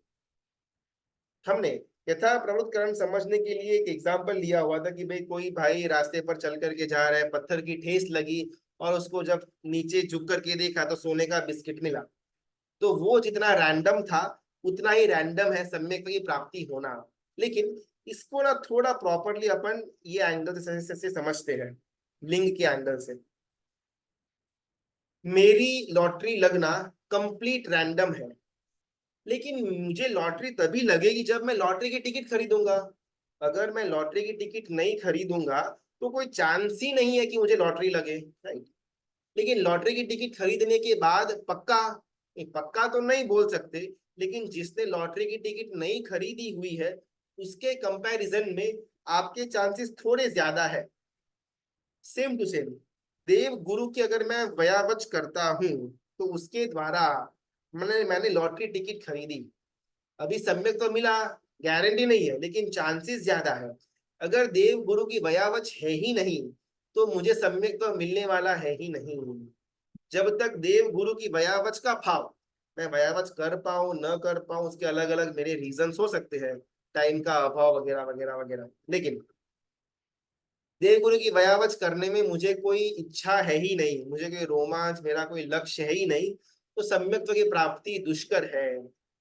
हमने यथा प्रवृत्तकरण समझने के लिए एक एग्जांपल लिया हुआ था कि भाई कोई भाई रास्ते पर चल करके जा रहा है, पत्थर की ठेस लगी और उसको जब नीचे झुक करके देखा तो सोने का बिस्किट मिला। तो वो जितना रैंडम था उतना ही रैंडम है सम्यक्त्व की प्राप्ति होना। लेकिन इसको ना थोड़ा प्रॉपरली अपन ये एंगल से समझते हैं, लिंग के एंगल से। मेरी लॉटरी लगना कंप्लीट रैंडम है, लेकिन मुझे लॉटरी तभी लगेगी जब मैं लॉटरी की टिकट खरीदूंगा। अगर मैं लॉटरी की टिकट नहीं खरीदूंगा तो कोई चांस ही नहीं है कि मुझे लॉटरी लगे, राइट। लेकिन लॉटरी की टिकट खरीदने के बाद पक्का, पक्का तो नहीं बोल सकते, लेकिन जिसने लॉटरी की टिकट नहीं खरीदी हुई है उसके कंपैरिजन में आपके चांसेस थोड़े ज्यादा है। सेम टू सेम देव गुरु की अगर मैं वयावच करता हूं तो उसके द्वारा मैंने लॉटरी टिकट खरीदी, अभी सम्यक तो मिला, गारंटी नहीं है, लेकिन चांसेस ज्यादा है। अगर देव गुरु की वयावच है ही नहीं तो मुझे सम्यक तो मिलने वाला है ही नहीं। जब तक देव गुरु की वयावच का भाव, मैं वयावच कर पाऊं न कर पाऊं उसके अलग अलग मेरे रीजंस हो सकते हैं, टाइम का अभाव वगैरह वगैरह वगैरह, लेकिन देव गुरु की वयावच करने में मुझे कोई इच्छा है ही नहीं, मुझे कोई रोमांच, मेरा कोई लक्ष्य है ही नहीं, तो सम्यक्त्व की प्राप्ति दुष्कर है।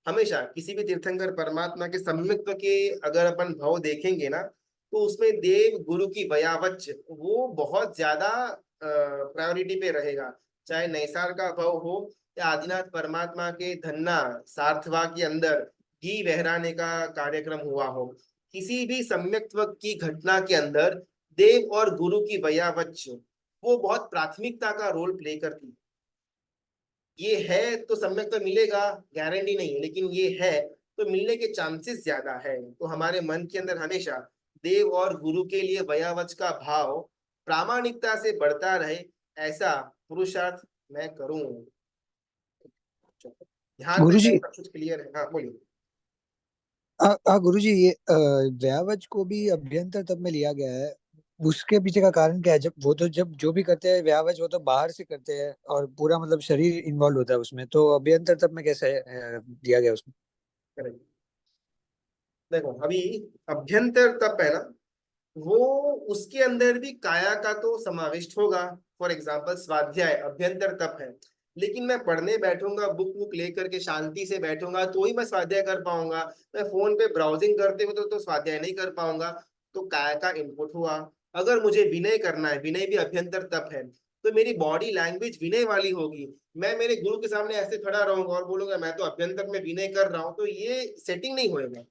हमेशा किसी भी तीर्थंकर परमात्मा के सम्यक्त्व के अगर अपन भाव देखेंगे ना, तो उसमें देव गुरु की वयावच वो बहुत ज्यादा प्रायोरिटी पे रहेगा। चाहे नैसार का भाव हो या आदिनाथ परमात्मा के धन्ना सार्थवा के अंदर घी बहराने का कार्यक्रम हुआ हो, किसी भी सम्यक्त्व की घटना के अंदर देव और गुरु की वयावच वो बहुत प्राथमिकता का रोल प्ले करती है। ये है तो सम्यक तो मिलेगा, गारंटी नहीं है, लेकिन ये है तो मिलने के चांसेस ज्यादा है। तो हमारे मन के अंदर हमेशा देव और गुरु के लिए वयावच का भाव प्रामाणिकता से बढ़ता रहे, ऐसा पुरुषार्थ मैं करूं। यहाँ गुरुजी सब कुछ क्लियर है? हाँ बोलिए। हाँ गुरुजी, ये व्यावच को भी अभ्यंतर तप में लिया गया है। उसके पीछे का कारण क्या है? जब जो भी करते हैं व्यावच, वो तो बाहर से करते हैं और पूरा मतलब शरीर इन्वॉल्व होता है उसमें, तो अभ्यंतर तप में कैसे दिया गया उसमें? करेक्ट। देखो अभी अभ्यंतर तप है ना, वो उसके अंदर भी काया का तो समाविष्ट होगा। फॉर एग्जाम्पल स्वाध्याय अभ्यंतर तप है, लेकिन मैं पढ़ने बैठूंगा, बुक बुक लेकर के शांति से बैठूंगा तो ही मैं स्वाध्याय कर पाऊंगा। मैं फोन पे ब्राउजिंग करते हुए तो स्वाध्याय नहीं कर पाऊंगा। तो काया का इनपुट हुआ। अगर मुझे विनय करना है, विनय भी अभ्यंतर तप है, तो मेरी बॉडी लैंग्वेज विनय वाली होगी। मैं मेरे गुरु के सामने ऐसे खड़ा रहूंगा और बोलूंगा मैं तो अभ्यंतर में विनय कर रहा हूँ, तो ये सेटिंग नहीं होएगा।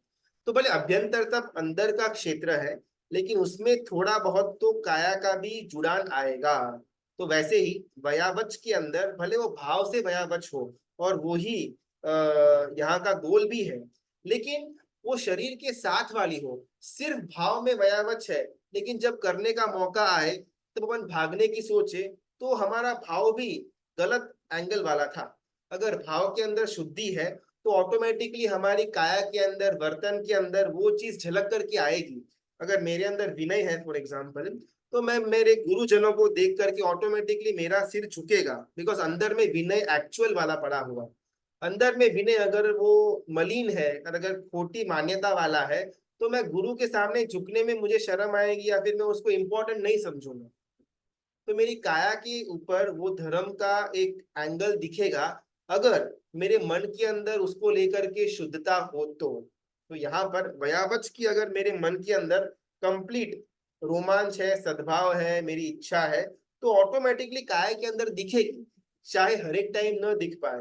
तो भले अभ्यंतर तप अंदर का क्षेत्र है, लेकिन उसमें थोड़ा बहुत तो काया का भी जुड़ान आएगा। तो वैसे ही वयावच के अंदर भले वो भाव से वयावच हो, और वो ही यहाँ का गोल भी है, लेकिन वो शरीर के साथ वाली हो। सिर्फ भाव में वयावच है, लेकिन जब करने का मौका आए, तब अपन भागने की सोचे, तो हमारा भाव भी गलत एंगल वाला था। अगर भाव के अंदर शुद्धि है, तो ऑटोमेटिकली हमारी काया के अंदर, वर्तन के अंदर वो चीज झलक करके आएगी। अगर मेरे अंदर विनय है फॉर एग्जाम्पल, तो मैं मेरे गुरुजनों को देख करके ऑटोमेटिकली मेरा सिर झुकेगा, बिकॉज अंदर में विनय एक्चुअल वाला पड़ा हुआ। अंदर में विनय अगर वो मलिन है और अगर खोटी मान्यता वाला है, तो मैं गुरु के सामने झुकने में मुझे शर्म आएगी, या फिर मैं उसको इम्पोर्टेंट नहीं समझूंगा। तो मेरी काया के ऊपर वो धर्म का एक एंगल दिखेगा, अगर मेरे मन के अंदर उसको लेकर के शुद्धता हो तो यहाँ पर वयावच की अगर मेरे मन के अंदर कंप्लीट रोमांच है, सद्भाव है, मेरी इच्छा है, तो ऑटोमेटिकली काय के अंदर दिखेगी। चाहे हर एक टाइम न दिख पाए,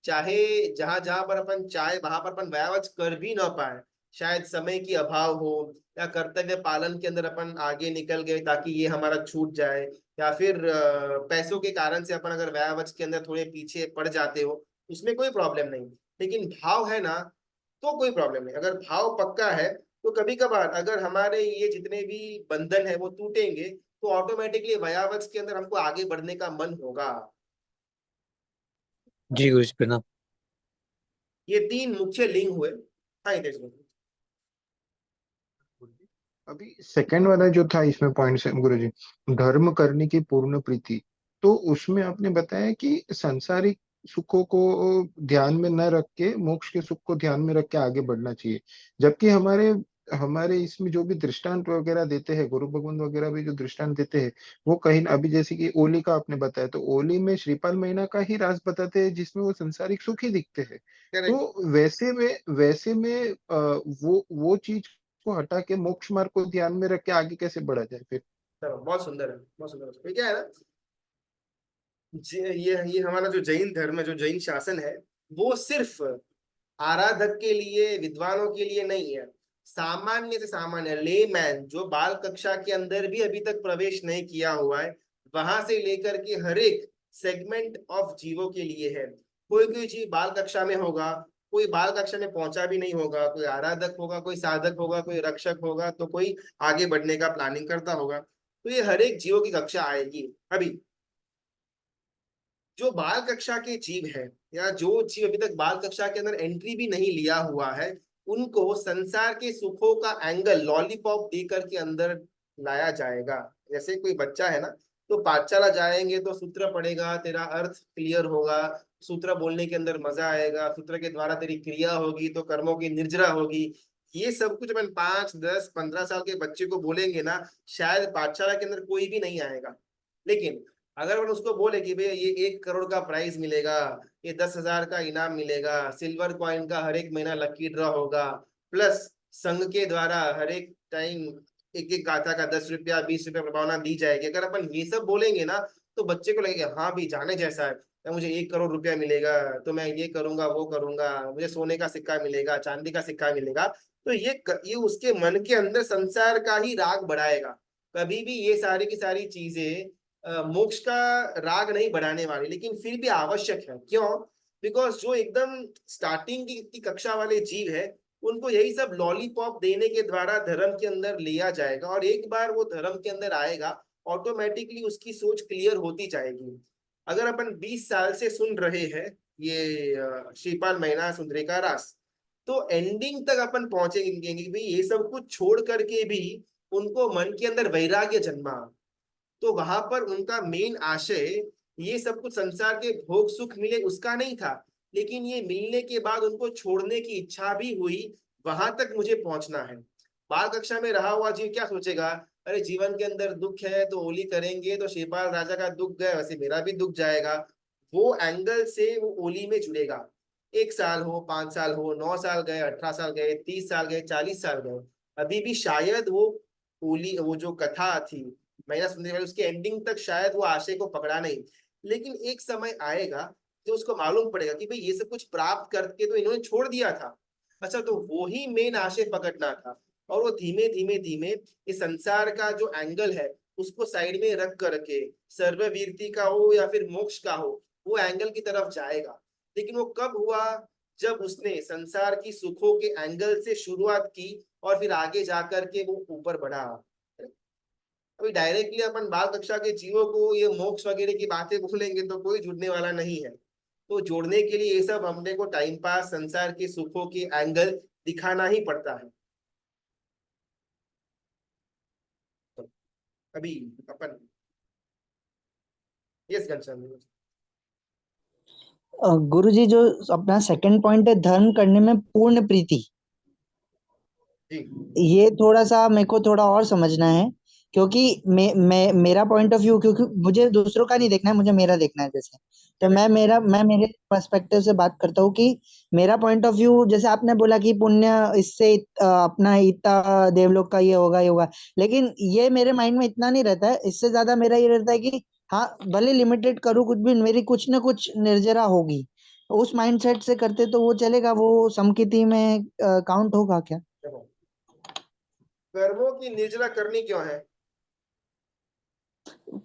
चाहे जहां जहां पर अपन चाहे वहां पर अपन वयावच कर भी न पाए, शायद समय की अभाव हो, या कर्तव्य पालन के अंदर अपन आगे निकल गए ताकि ये हमारा छूट जाए, या फिर पैसों के कारण से अपन अगर व्यावच के अंदर थोड़े पीछे पड़ जाते हो, उसमें कोई प्रॉब्लम नहीं। लेकिन भाव है ना, तो कोई प्रॉब्लम नहीं। अगर भाव पक्का है, तो कभी कभार अगर हमारे ये जितने भी बंधन है वो टूटेंगे, तो ऑटोमेटिकली व्यावच के अंदर हमको आगे बढ़ने का मन होगा। जी गुरुजी, प्रणाम। ये तीन मुख्य लिंग हुए। हाँ हितेश भाई। अभी सेकंड वाला जो था इसमें पॉइंट से गुरुजी, धर्म करने की पूर्ण प्रीति, तो उसमें आपने बताया कि सांसारिक सुखों को ध्यान में न रख के मोक्ष के सुख को ध्यान में रख के आगे बढ़ना चाहिए। जबकि हमारे हमारे इसमें जो भी दृष्टांत वगैरह देते हैं, गुरु भगवंत वगैरह भी जो दृष्टांत देते हैं, वो कहीं अभी जैसे कि ओली का आपने बताया, तो ओली में श्रीपाल महीना का ही राज बताते हैं जिसमें वो संसारिक सुख ही दिखते हैं। करेक्ट। तो वैसे में वो चीज को हटा के मोक्ष मार्ग को ध्यान में रख के आगे कैसे बढ़ा जाए फिर? चलो बहुत सुंदर है, बहुत सुंदर है। क्या है ना, ये हमारा जो जैन धर्म है, जो जैन शासन है, वो सिर्फ आराधक के लिए, विद्वानों के लिए नहीं है। सामान्य से सामान्य लेमैन, जो बाल कक्षा के अंदर भी अभी तक प्रवेश नहीं किया हुआ है, वहां से लेकर के हर एक सेगमेंट ऑफ जीवों के लिए है। कोई कोई जीव बाल कक्षा में होगा, कोई बाल कक्षा में पहुंचा भी नहीं होगा, कोई आराधक होगा, कोई साधक होगा, कोई रक्षक होगा, तो कोई आगे बढ़ने का प्लानिंग करता होगा। तो ये हर एक जीवों की कक्षा आएगी। अभी जो बाल कक्षा के जीव है, या जो जीव अभी तक बाल कक्षा के अंदर एंट्री भी नहीं लिया हुआ है, उनको संसार के सुखों का एंगल लॉलीपॉप देकर के अंदर लाया जाएगा। जैसे कोई बच्चा है ना, तो पाठशाला जाएंगे तो सूत्र पढ़ेगा, तेरा अर्थ क्लियर होगा, सूत्र बोलने के अंदर मजा आएगा, सूत्र के द्वारा तेरी क्रिया होगी तो कर्मों की निर्जरा होगी। ये सब कुछ अपन 5, 10, 15 साल के बच्चे को बोलेंगे ना, शायद पाठशाला के अंदर कोई भी नहीं आएगा। लेकिन अगर अपन उसको बोले कि भैया ये 1 करोड़ का प्राइज मिलेगा, ये 10,000 का इनाम मिलेगा, सिल्वर कॉइन का हर एक महीना लकी ड्रॉ होगा, प्लस संघ के द्वारा हर एक टाइम एक एक गाथा का 10 रुपया 20 रुपया प्रभावना दी जाएगी, अगर अपन ये सब बोलेंगे ना, तो बच्चे को लगेगा हाँ भी जाने जैसा है, तो मुझे 1 करोड़ रुपया मिलेगा, तो मैं ये करूंगा वो करूंगा, मुझे सोने का सिक्का मिलेगा, चांदी का सिक्का मिलेगा। तो ये उसके मन के अंदर संसार का ही राग बढ़ाएगा। कभी भी ये सारी की सारी चीजें मोक्ष का राग नहीं बढ़ाने वाली, लेकिन फिर भी आवश्यक है। क्यों? बिकॉज जो एकदम स्टार्टिंग की कक्षा वाले जीव है, उनको यही सब लॉलीपॉप देने के द्वारा धर्म के अंदर लिया जाएगा, और एक बार वो धर्म के अंदर आएगा, ऑटोमेटिकली उसकी सोच क्लियर होती जाएगी। अगर अपन 20 साल से सुन रहे हैं ये श्रीपाल महीना सुंदरी का रास, तो एंडिंग तक अपन पहुंचेंगे कि भाई ये सब कुछ छोड़ करके भी उनको मन के अंदर वैराग्य जन्मा। तो वहां पर उनका मेन आशय ये सब कुछ संसार के भोग सुख मिले उसका नहीं था, लेकिन ये मिलने के बाद उनको छोड़ने की इच्छा भी हुई, वहां तक मुझे पहुंचना है। बाल कक्षा में रहा हुआ जीव क्या सोचेगा, अरे जीवन के अंदर दुख है तो होली करेंगे तो शिवपाल राजा का दुख गए, वैसे मेरा भी दुख जाएगा। वो एंगल से वो होली में जुड़ेगा। 1 साल हो, 5 साल हो, 9 साल गए, 18 साल गए, 30 साल गए, 40 साल गए, अभी भी शायद वो होली, वो जो कथा थी महिला सुनने वाली, उसके एंडिंग तक शायद वो आशय को पकड़ा नहीं। लेकिन एक समय आएगा जो उसको मालूम पड़ेगा कि भाई ये सब कुछ प्राप्त करके तो इन्होंने छोड़ दिया था। अच्छा, तो वो ही मेन आशय पकड़ना था। और वो धीमे धीमे धीमे इस संसार का जो एंगल है उसको साइड में रख करके सर्ववीरती का हो या फिर मोक्ष का हो, वो एंगल की तरफ जाएगा। लेकिन वो कब हुआ, जब उसने संसार की सुखों के एंगल से शुरुआत की और फिर आगे जाकर के वो ऊपर बढ़ा। अभी डायरेक्टली अपन बाल कक्षा के जीवों को ये मोक्ष वगैरह की बातें बोलेंगे तो कोई जुड़ने वाला नहीं है। तो जोड़ने के लिए ये सब हमने को टाइम पास संसार के सुखों के एंगल दिखाना ही पड़ता है। तो अभी अपन यस घनश्याम गुरुजी जो अपना सेकंड पॉइंट है धर्म करने में पूर्ण प्रीति, जी। ये थोड़ा सा मेरे को थोड़ा और समझना है, क्योंकि मैं मेरा पॉइंट ऑफ व्यू, क्योंकि मुझे दूसरों का नहीं देखना है, मुझे मेरा देखना है। जैसे तो मैं मेरे पर्सपेक्टिव से बात करता हूँ कि मेरा पॉइंट ऑफ व्यू, जैसे आपने बोला कि पुण्य इससे अपना इतना देवलोक का ये होगा, लेकिन ये मेरे माइंड में इतना नहीं रहता है। इससे ज्यादा मेरा ये रहता है कि हाँ भले लिमिटेड करूँ कुछ भी, मेरी कुछ ना कुछ निर्जरा होगी। उस माइंडसेट से करते तो वो चलेगा, वो समकिति में काउंट होगा क्या? कर्मों की निर्जरा करनी क्यों है?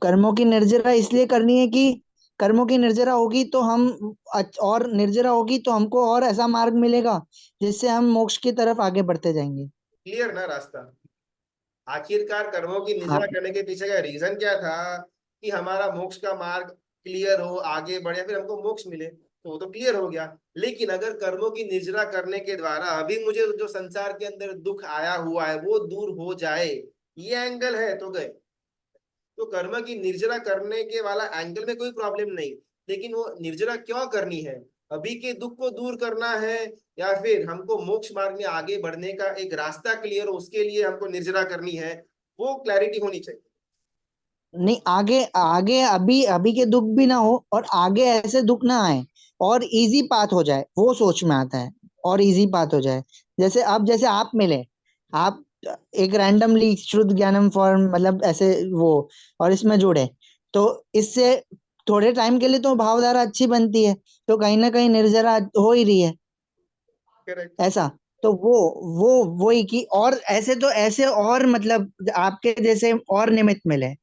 कर्मों की निर्जरा इसलिए करनी है कि कर्मों की निर्जरा होगी तो हम और निर्जरा होगी तो हमको और ऐसा मार्ग मिलेगा जिससे हम मोक्ष की तरफ आगे बढ़ते जाएंगे। क्लियर ना रास्ता? आखिरकार कर्मों की हाँ, निर्जरा करने के पीछे का रीजन क्या था, कि हमारा मोक्ष का मार्ग क्लियर हो, आगे बढ़े, फिर हमको मोक्ष मिले, तो वो तो क्लियर हो गया। लेकिन अगर कर्मों की निर्जरा करने के द्वारा अभी मुझे जो संसार के अंदर दुख आया हुआ है वो दूर हो जाए, ये एंगल है तो गए। तो कर्म की निर्जरा करने के वाला एंगल में कोई प्रॉब्लम नहीं, लेकिन वो निर्जरा क्यों करनी है, अभी के दुख को दूर करना है या फिर हमको मोक्ष मार्ग में आगे बढ़ने का एक रास्ता क्लियर हो उसके लिए हमको निर्जरा करनी है, वो क्लैरिटी होनी चाहिए। नहीं, आगे आगे अभी अभी के दुख भी ना हो और आगे ऐसे दुख ना आए और इजी पाथ हो जाए, वो सोच में आता है। और इजी पाथ हो जाए, जैसे अब जैसे आप मिले, आप एक रैंडमली शुद्ध ज्ञानम फॉर्म मतलब ऐसे वो, और इसमें जुड़े, तो इससे थोड़े टाइम के लिए तो भावधारा अच्छी बनती है, तो कहीं ना कहीं निर्जरा हो ही रही है करेक्ट। ऐसा। तो वो ही कि और ऐसे तो ऐसे और मतलब आपके जैसे और निमित्त मिले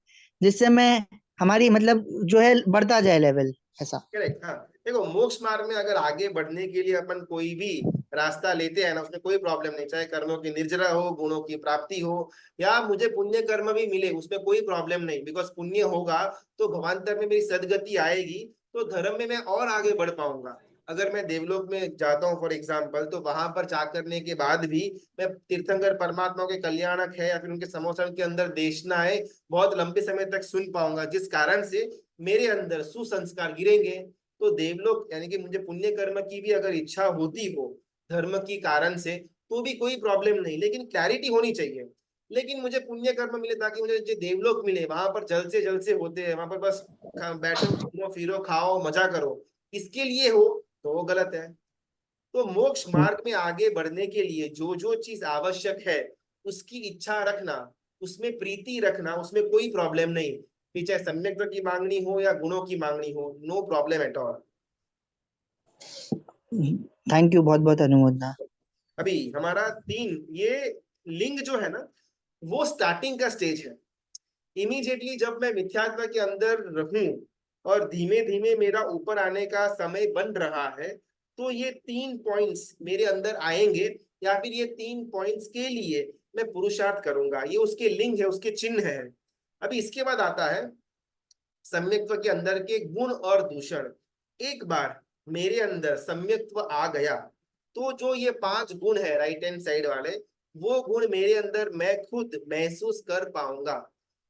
जिससे मैं हमारी मतलब जो है बढ़ता जाए लेवल ऐसा। करेक्ट, हाँ। देखो, मोक्ष मार्ग में अगर आगे बढ़ने के लिए अपन कोई भी रास्ता लेते हैं ना, उसमें कोई प्रॉब्लम नहीं, चाहे कर्मों की निर्जरा हो, गुणों की प्राप्ति हो, या मुझे पुण्य कर्म भी मिले, उसमें कोई प्रॉब्लम नहीं। बिकॉज पुण्य होगा तो भवांतर में मेरी सदगति आएगी, तो धर्म में मैं और आगे बढ़ पाऊंगा। अगर मैं देवलोक में जाता हूँ फॉर एग्जाम्पल, तो वहां पर जा करने के बाद भी मैं तीर्थंकर परमात्मा के कल्याणक है या फिर उनके समोसन के अंदर देशनाएं बहुत लंबे समय तक सुन पाऊंगा, जिस कारण से मेरे अंदर सुसंस्कार गिरेंगे। तो देवलोक यानी कि मुझे पुण्य कर्म की भी अगर इच्छा होती हो धर्म की कारण से, तो भी कोई प्रॉब्लम नहीं, लेकिन क्लैरिटी होनी चाहिए। लेकिन मुझे पुण्य कर्म मिले ताकि मुझे जो देवलोक मिले वहां पर जल से होते हैं, वहां पर बस बैठो घूमो फिरो खाओ मजा करो, इसके लिए हो तो वो गलत है। तो मोक्ष मार्ग में आगे बढ़ने के लिए जो जो चीज आवश्यक है उसकी इच्छा रखना, उसमें प्रीति रखना, उसमें कोई प्रॉब्लम नहीं। फिर चाहे सम्यक्त्व की मांगनी हो या गुणों की मांगनी हो, no problem at all. Thank you, बहुत बहुत अनुमोदना। अभी हमारा 3 ये लिंग जो है ना, वो स्टार्टिंग का स्टेज है। इमीडिएटली जब मैं मिथ्यात्व के अंदर रहूं और धीमे धीमे मेरा ऊपर आने का समय बन रहा है, तो ये 3 पॉइंट्स मेरे अंदर आएंगे, या फिर ये 3 पॉइंट्स के लिए मैं पुरुषार्थ करूंगा, ये उसके लिंग है, उसके चिन्ह है। अभी इसके बाद आता है सम्यक्त्व के अंदर के गुण और दूषण। एक बार मेरे अंदर सम्यक्त्व आ गया तो जो ये 5 गुण है राइट हैंड साइड वाले, वो गुण मेरे अंदर मैं खुद महसूस कर पाऊंगा।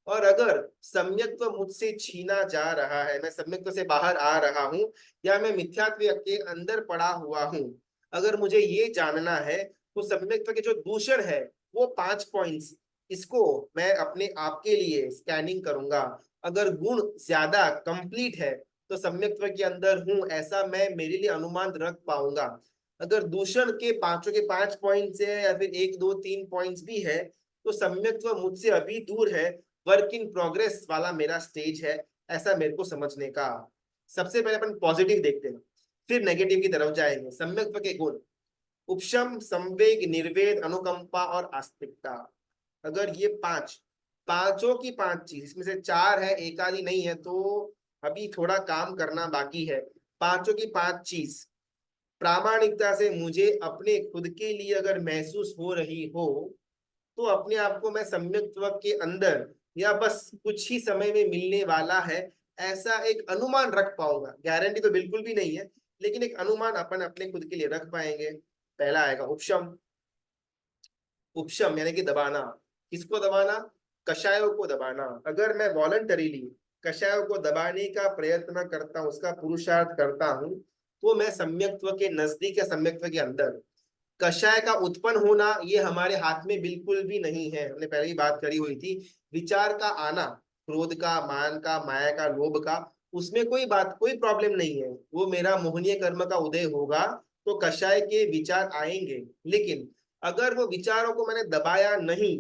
और अगर सम्यक्त्व मुझसे छीना जा रहा है, मैं सम्यक्त्व से बाहर आ रहा हूँ, या मैं मिथ्यात्व के अंदर पड़ा हुआ हूँ, अगर मुझे ये जानना है, तो सम्यक्त्व के जो दूषण है वो 5 पॉइंट्स, इसको मैं अपने आप के लिए स्कैनिंग करूंगा। अगर गुण ज्यादा कंप्लीट है तो सम्यक्त्व के अंदर हूं, ऐसा मैं मेरे लिए अनुमान रख पाऊंगा। अगर दूषण के पांचों के 5 पॉइंट्स है, या फिर 1 2 3 पॉइंट्स भी है, तो सम्यक्त्व मुझसे अभी दूर है, वर्क इन प्रोग्रेस वाला मेरा स्टेज है, ऐसा मेरे को समझने का। सबसे पहले अपन पॉजिटिव देखते हैं, फिर नेगेटिव की तरफ जाएंगे। सम्यक्त्व के गुण: उपशम, संवेग, निर्वेद, अनुकंपा और आस्तिकता। अगर ये पांचों की 5 चीज, इसमें से 4 है, एक आधी नहीं है, तो अभी थोड़ा काम करना बाकी है। पांचों की 5 चीज प्रामाणिकता से मुझे अपने खुद के लिए अगर महसूस हो रही हो, तो अपने आप को मैं सम्यक्त्व के अंदर, या बस कुछ ही समय में मिलने वाला है, ऐसा एक अनुमान रख पाऊंगा। गारंटी तो बिल्कुल भी नहीं है, लेकिन एक अनुमान अपन अपने खुद के लिए रख पाएंगे। पहला आएगा उपशम। उपशम यानी कि दबाना। किसको दबाना? कषायों को दबाना। अगर मैं वॉलंटरीली कषायों को दबाने का प्रयत्न करता हूँ, उसका पुरुषार्थ करता हूँ, तो मैं सम्यक्त्व के नजदीक या सम्यक्त्व के अंदर। कषाय का उत्पन्न होना ये हमारे हाथ में बिल्कुल भी नहीं है, हमने पहले ही बात करी हुई थी। विचार का आना, क्रोध का, मान का, माया का, लोभ का, उसमें कोई प्रॉब्लम नहीं है। वो मेरा मोहनीय कर्म का उदय होगा तो कषाय के विचार आएंगे। लेकिन अगर वो विचारों को मैंने दबाया नहीं,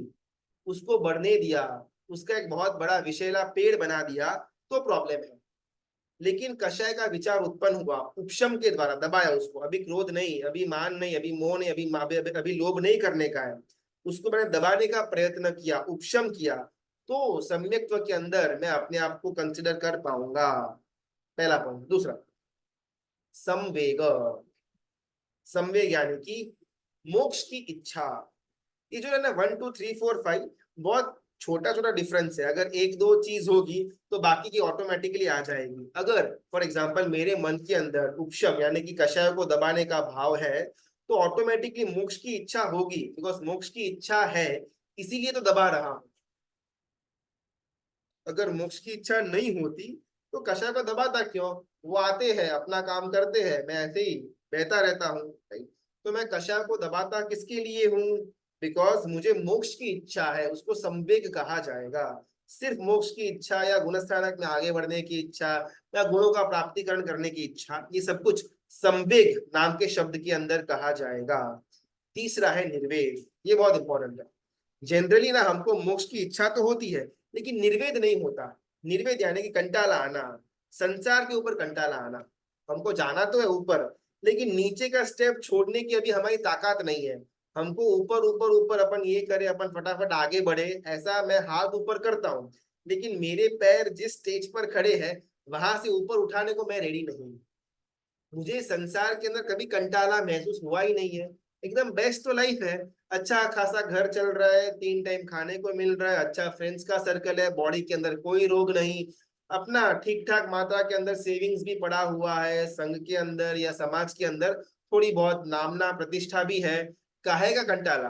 उसको बढ़ने दिया, उसका एक बहुत बड़ा विषैला पेड़ बना दिया, तो प्रॉब्लम है। लेकिन कषाय का विचार उत्पन्न हुआ उपशम के द्वारा, दबाया उसको, अभी क्रोध नहीं, अभी मान नहीं, अभी मोह नहीं, अभी लोभ नहीं करने का है, उसको मैंने दबाने का प्रयत्न किया, उपशम किया, तो सम्यक्त्व के अंदर मैं अपने आप को कंसिडर कर पाऊंगा। पहला पॉइंट। दूसरा, संवेग। संवेग यानी कि मोक्ष की इच्छा। ये जो है ना 1 2 3 4 5 बहुत छोटा छोटा डिफरेंस है। अगर 1 2 चीज होगी तो बाकी की ऑटोमेटिकली आ जाएगी। अगर फॉर एग्जांपल मेरे मन के अंदर उपशम यानी कि कषाय को दबाने का भाव है, तो ऑटोमेटिकली मोक्ष की इच्छा होगी, बिकॉज मोक्ष की इच्छा है, इसीलिए तो दबा रहा हूं। अगर मोक्ष की इच्छा नहीं होती तो कषाय को दबाता क्यों? वो आते हैं, अपना काम करते हैं, मैं ऐसे ही बहता रहता हूँ। तो मैं कषाय को दबाता किसके लिए हूँ? बिकॉज मुझे मोक्ष की इच्छा है, उसको संवेग कहा जाएगा। सिर्फ मोक्ष की इच्छा या गुणस्थानक में आगे बढ़ने की इच्छा या गुणों का प्राप्तिकरण करने की इच्छा, ये सब कुछ संवेग नाम के शब्द के अंदर कहा जाएगा। तीसरा है निर्वेद। ये बहुत इंपॉर्टेंट है। जनरली ना हमको मोक्ष की इच्छा तो होती है, लेकिन निर्वेद नहीं होता। निर्वेद यानी कि कंटाला आना, संसार के ऊपर कंटाला आना। हमको जाना तो है ऊपर, लेकिन नीचे का स्टेप छोड़ने की अभी हमारी ताकत नहीं है। हमको ऊपर ऊपर ऊपर अपन ये करे, अपन फटाफट आगे बढ़े, ऐसा मैं हाथ ऊपर करता हूँ, लेकिन मेरे पैर जिस स्टेज पर खड़े हैं वहां से ऊपर उठाने को मैं रेडी नहीं। मुझे संसार के अंदर कभी कंटाला महसूस हुआ ही नहीं है। एकदम बेस्ट तो लाइफ है, अच्छा खासा घर चल रहा है, 3 टाइम खाने को मिल रहा है, अच्छा फ्रेंड्स का सर्कल है, बॉडी के अंदर कोई रोग नहीं, अपना ठीक ठाक मात्रा के अंदर सेविंग्स भी पड़ा हुआ है, संघ के अंदर या समाज के अंदर थोड़ी बहुत नामना प्रतिष्ठा भी है। काहे का कंटाला?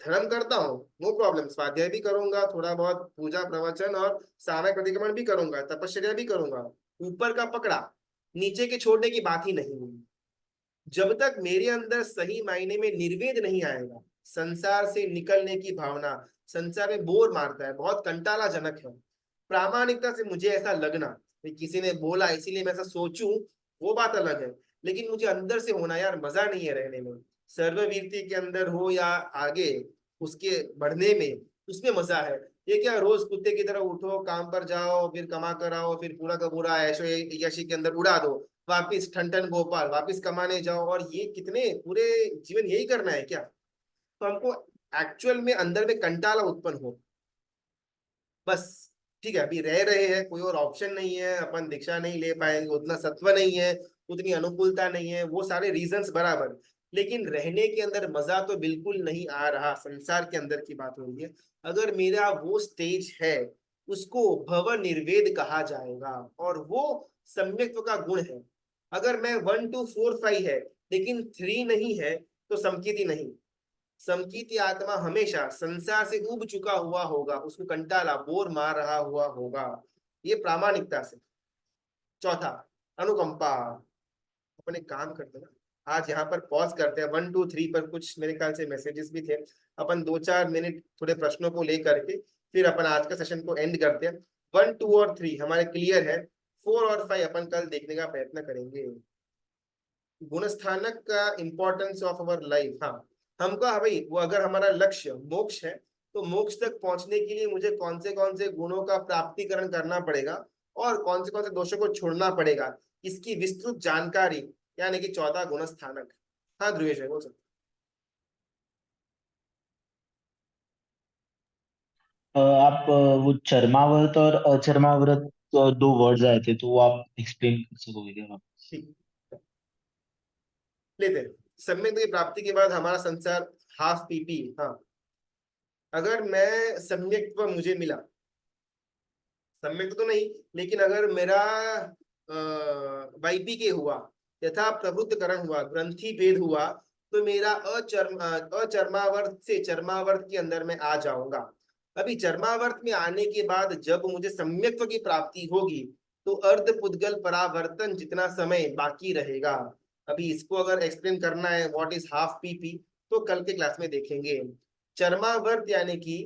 धर्म करता हूँ, नो प्रॉब्लम, स्वाध्याय भी करूंगा, थोड़ा बहुत पूजा प्रवचन और सामयिक प्रतिक्रमण भी करूंगा, तपश्चर्या भी करूंगा, ऊपर का पकड़ा, नीचे के छोड़ने की बात ही नहीं हुई। जब तक मेरे अंदर सही मायने में निर्वेद नहीं आएगा, संसार से निकलने की भावना, संसार में बोर मारता है, बहुत कंटालाजनक है। प्रामाणिकता से मुझे ऐसा लगना, किसी ने बोला इसीलिए मैं ऐसा सोचूं, वो बात अलग है, लेकिन मुझे अंदर से होना, यार मजा नहीं है रहने में, सर्ववीरती के अंदर हो या आगे उसके बढ़ने में, उसमें मजा है। ये क्या रोज कुत्ते की तरह उठो, काम पर जाओ, फिर कमा कर आओ, फिर पूरा का पूरा ऐशो यशी के अंदर उड़ा दो, वापिस ठन गोपाल, वापिस कमाने जाओ, और ये कितने पूरे जीवन यही करना है क्या? तो हमको एक्चुअल में अंदर में कंटाला उत्पन्न हो, बस ठीक है, अभी रह रहे हैं, कोई और ऑप्शन नहीं है, अपन दीक्षा नहीं ले पाएंगे, उतना सत्व नहीं है, उतनी अनुकूलता नहीं है, वो सारे रीजंस बराबर, लेकिन रहने के अंदर मजा तो बिल्कुल नहीं आ रहा। संसार के अंदर की बात हो रही है। अगर मेरा वो स्टेज है, उसको भव निर्वेद कहा जाएगा, और वो सम्यक्त्व का गुण है। अगर मैं 1 2 4 5 है, लेकिन 3 नहीं है तो समकीर्ति नहीं। समकीर्ति आत्मा हमेशा संसार से उब चुका हुआ होगा, उसको कंटाला बोर मार रहा हुआ होगा, ये प्रामाणिकता से। चौथा, अनुकंपा। अपन एक काम करते हैं ना, आज यहाँ पर पॉज करते हैं, 1 2 3 पर कुछ मेरे ख्याल से मैसेजेस भी थे, अपन 2-4 मिनट थोड़े प्रश्नों को लेकर के फिर अपन आज का सेशन को एंड करते हैं। 1 2 और 3 हमारे क्लियर है, 4 और 5 अपन कल देखने का प्रयत्न करेंगे। गुणस्थानक का इंपॉर्टेंस ऑफ अवर लाइफ। हाँ, हमको भाई वो अगर हमारा लक्ष्य मोक्ष है तो मोक्ष तक पहुंचने के लिए मुझे कौन से गुणों का प्राप्तिकरण करना पड़ेगा और कौन से दोषों को छोड़ना पड़ेगा, इसकी विस्तृत जानकारी, यानी कि 14 गुणस्थानक। हाँ ध्रुवेश भाई बोल सकते। आप वो चरमाव्रत और अचरमाव्रत 2 वर्ड्स आए थे, तो वो आप एक्सप्लेन कर सकोगे क्या? ठीक, लेते हैं। सम्यक की प्राप्ति के बाद हमारा संसार हाफ पीपी। हाँ, अगर मैं सम्यक्त्व मुझे मिला, सम्यक तो नहीं, लेकिन अगर मेरा वाईपीके हुआ, यथा प्रवृत्तकरण हुआ, ग्रंथि भेद हुआ, तो मेरा अचर्मावर्त से चर्मावर्त के अंदर में आ जाऊंगा। अभी चर्मावर्त में आने के बाद जब मुझे सम्यक्त्व की प्राप्ति होगी तो अर्ध पुद्गल परावर्तन जितना समय बाकी रहेगा। अभी इसको अगर एक्सप्लेन करना है व्हाट इज हाफ पीपी, तो कल के क्लास में देखेंगे। चर्मावर्त यानी कि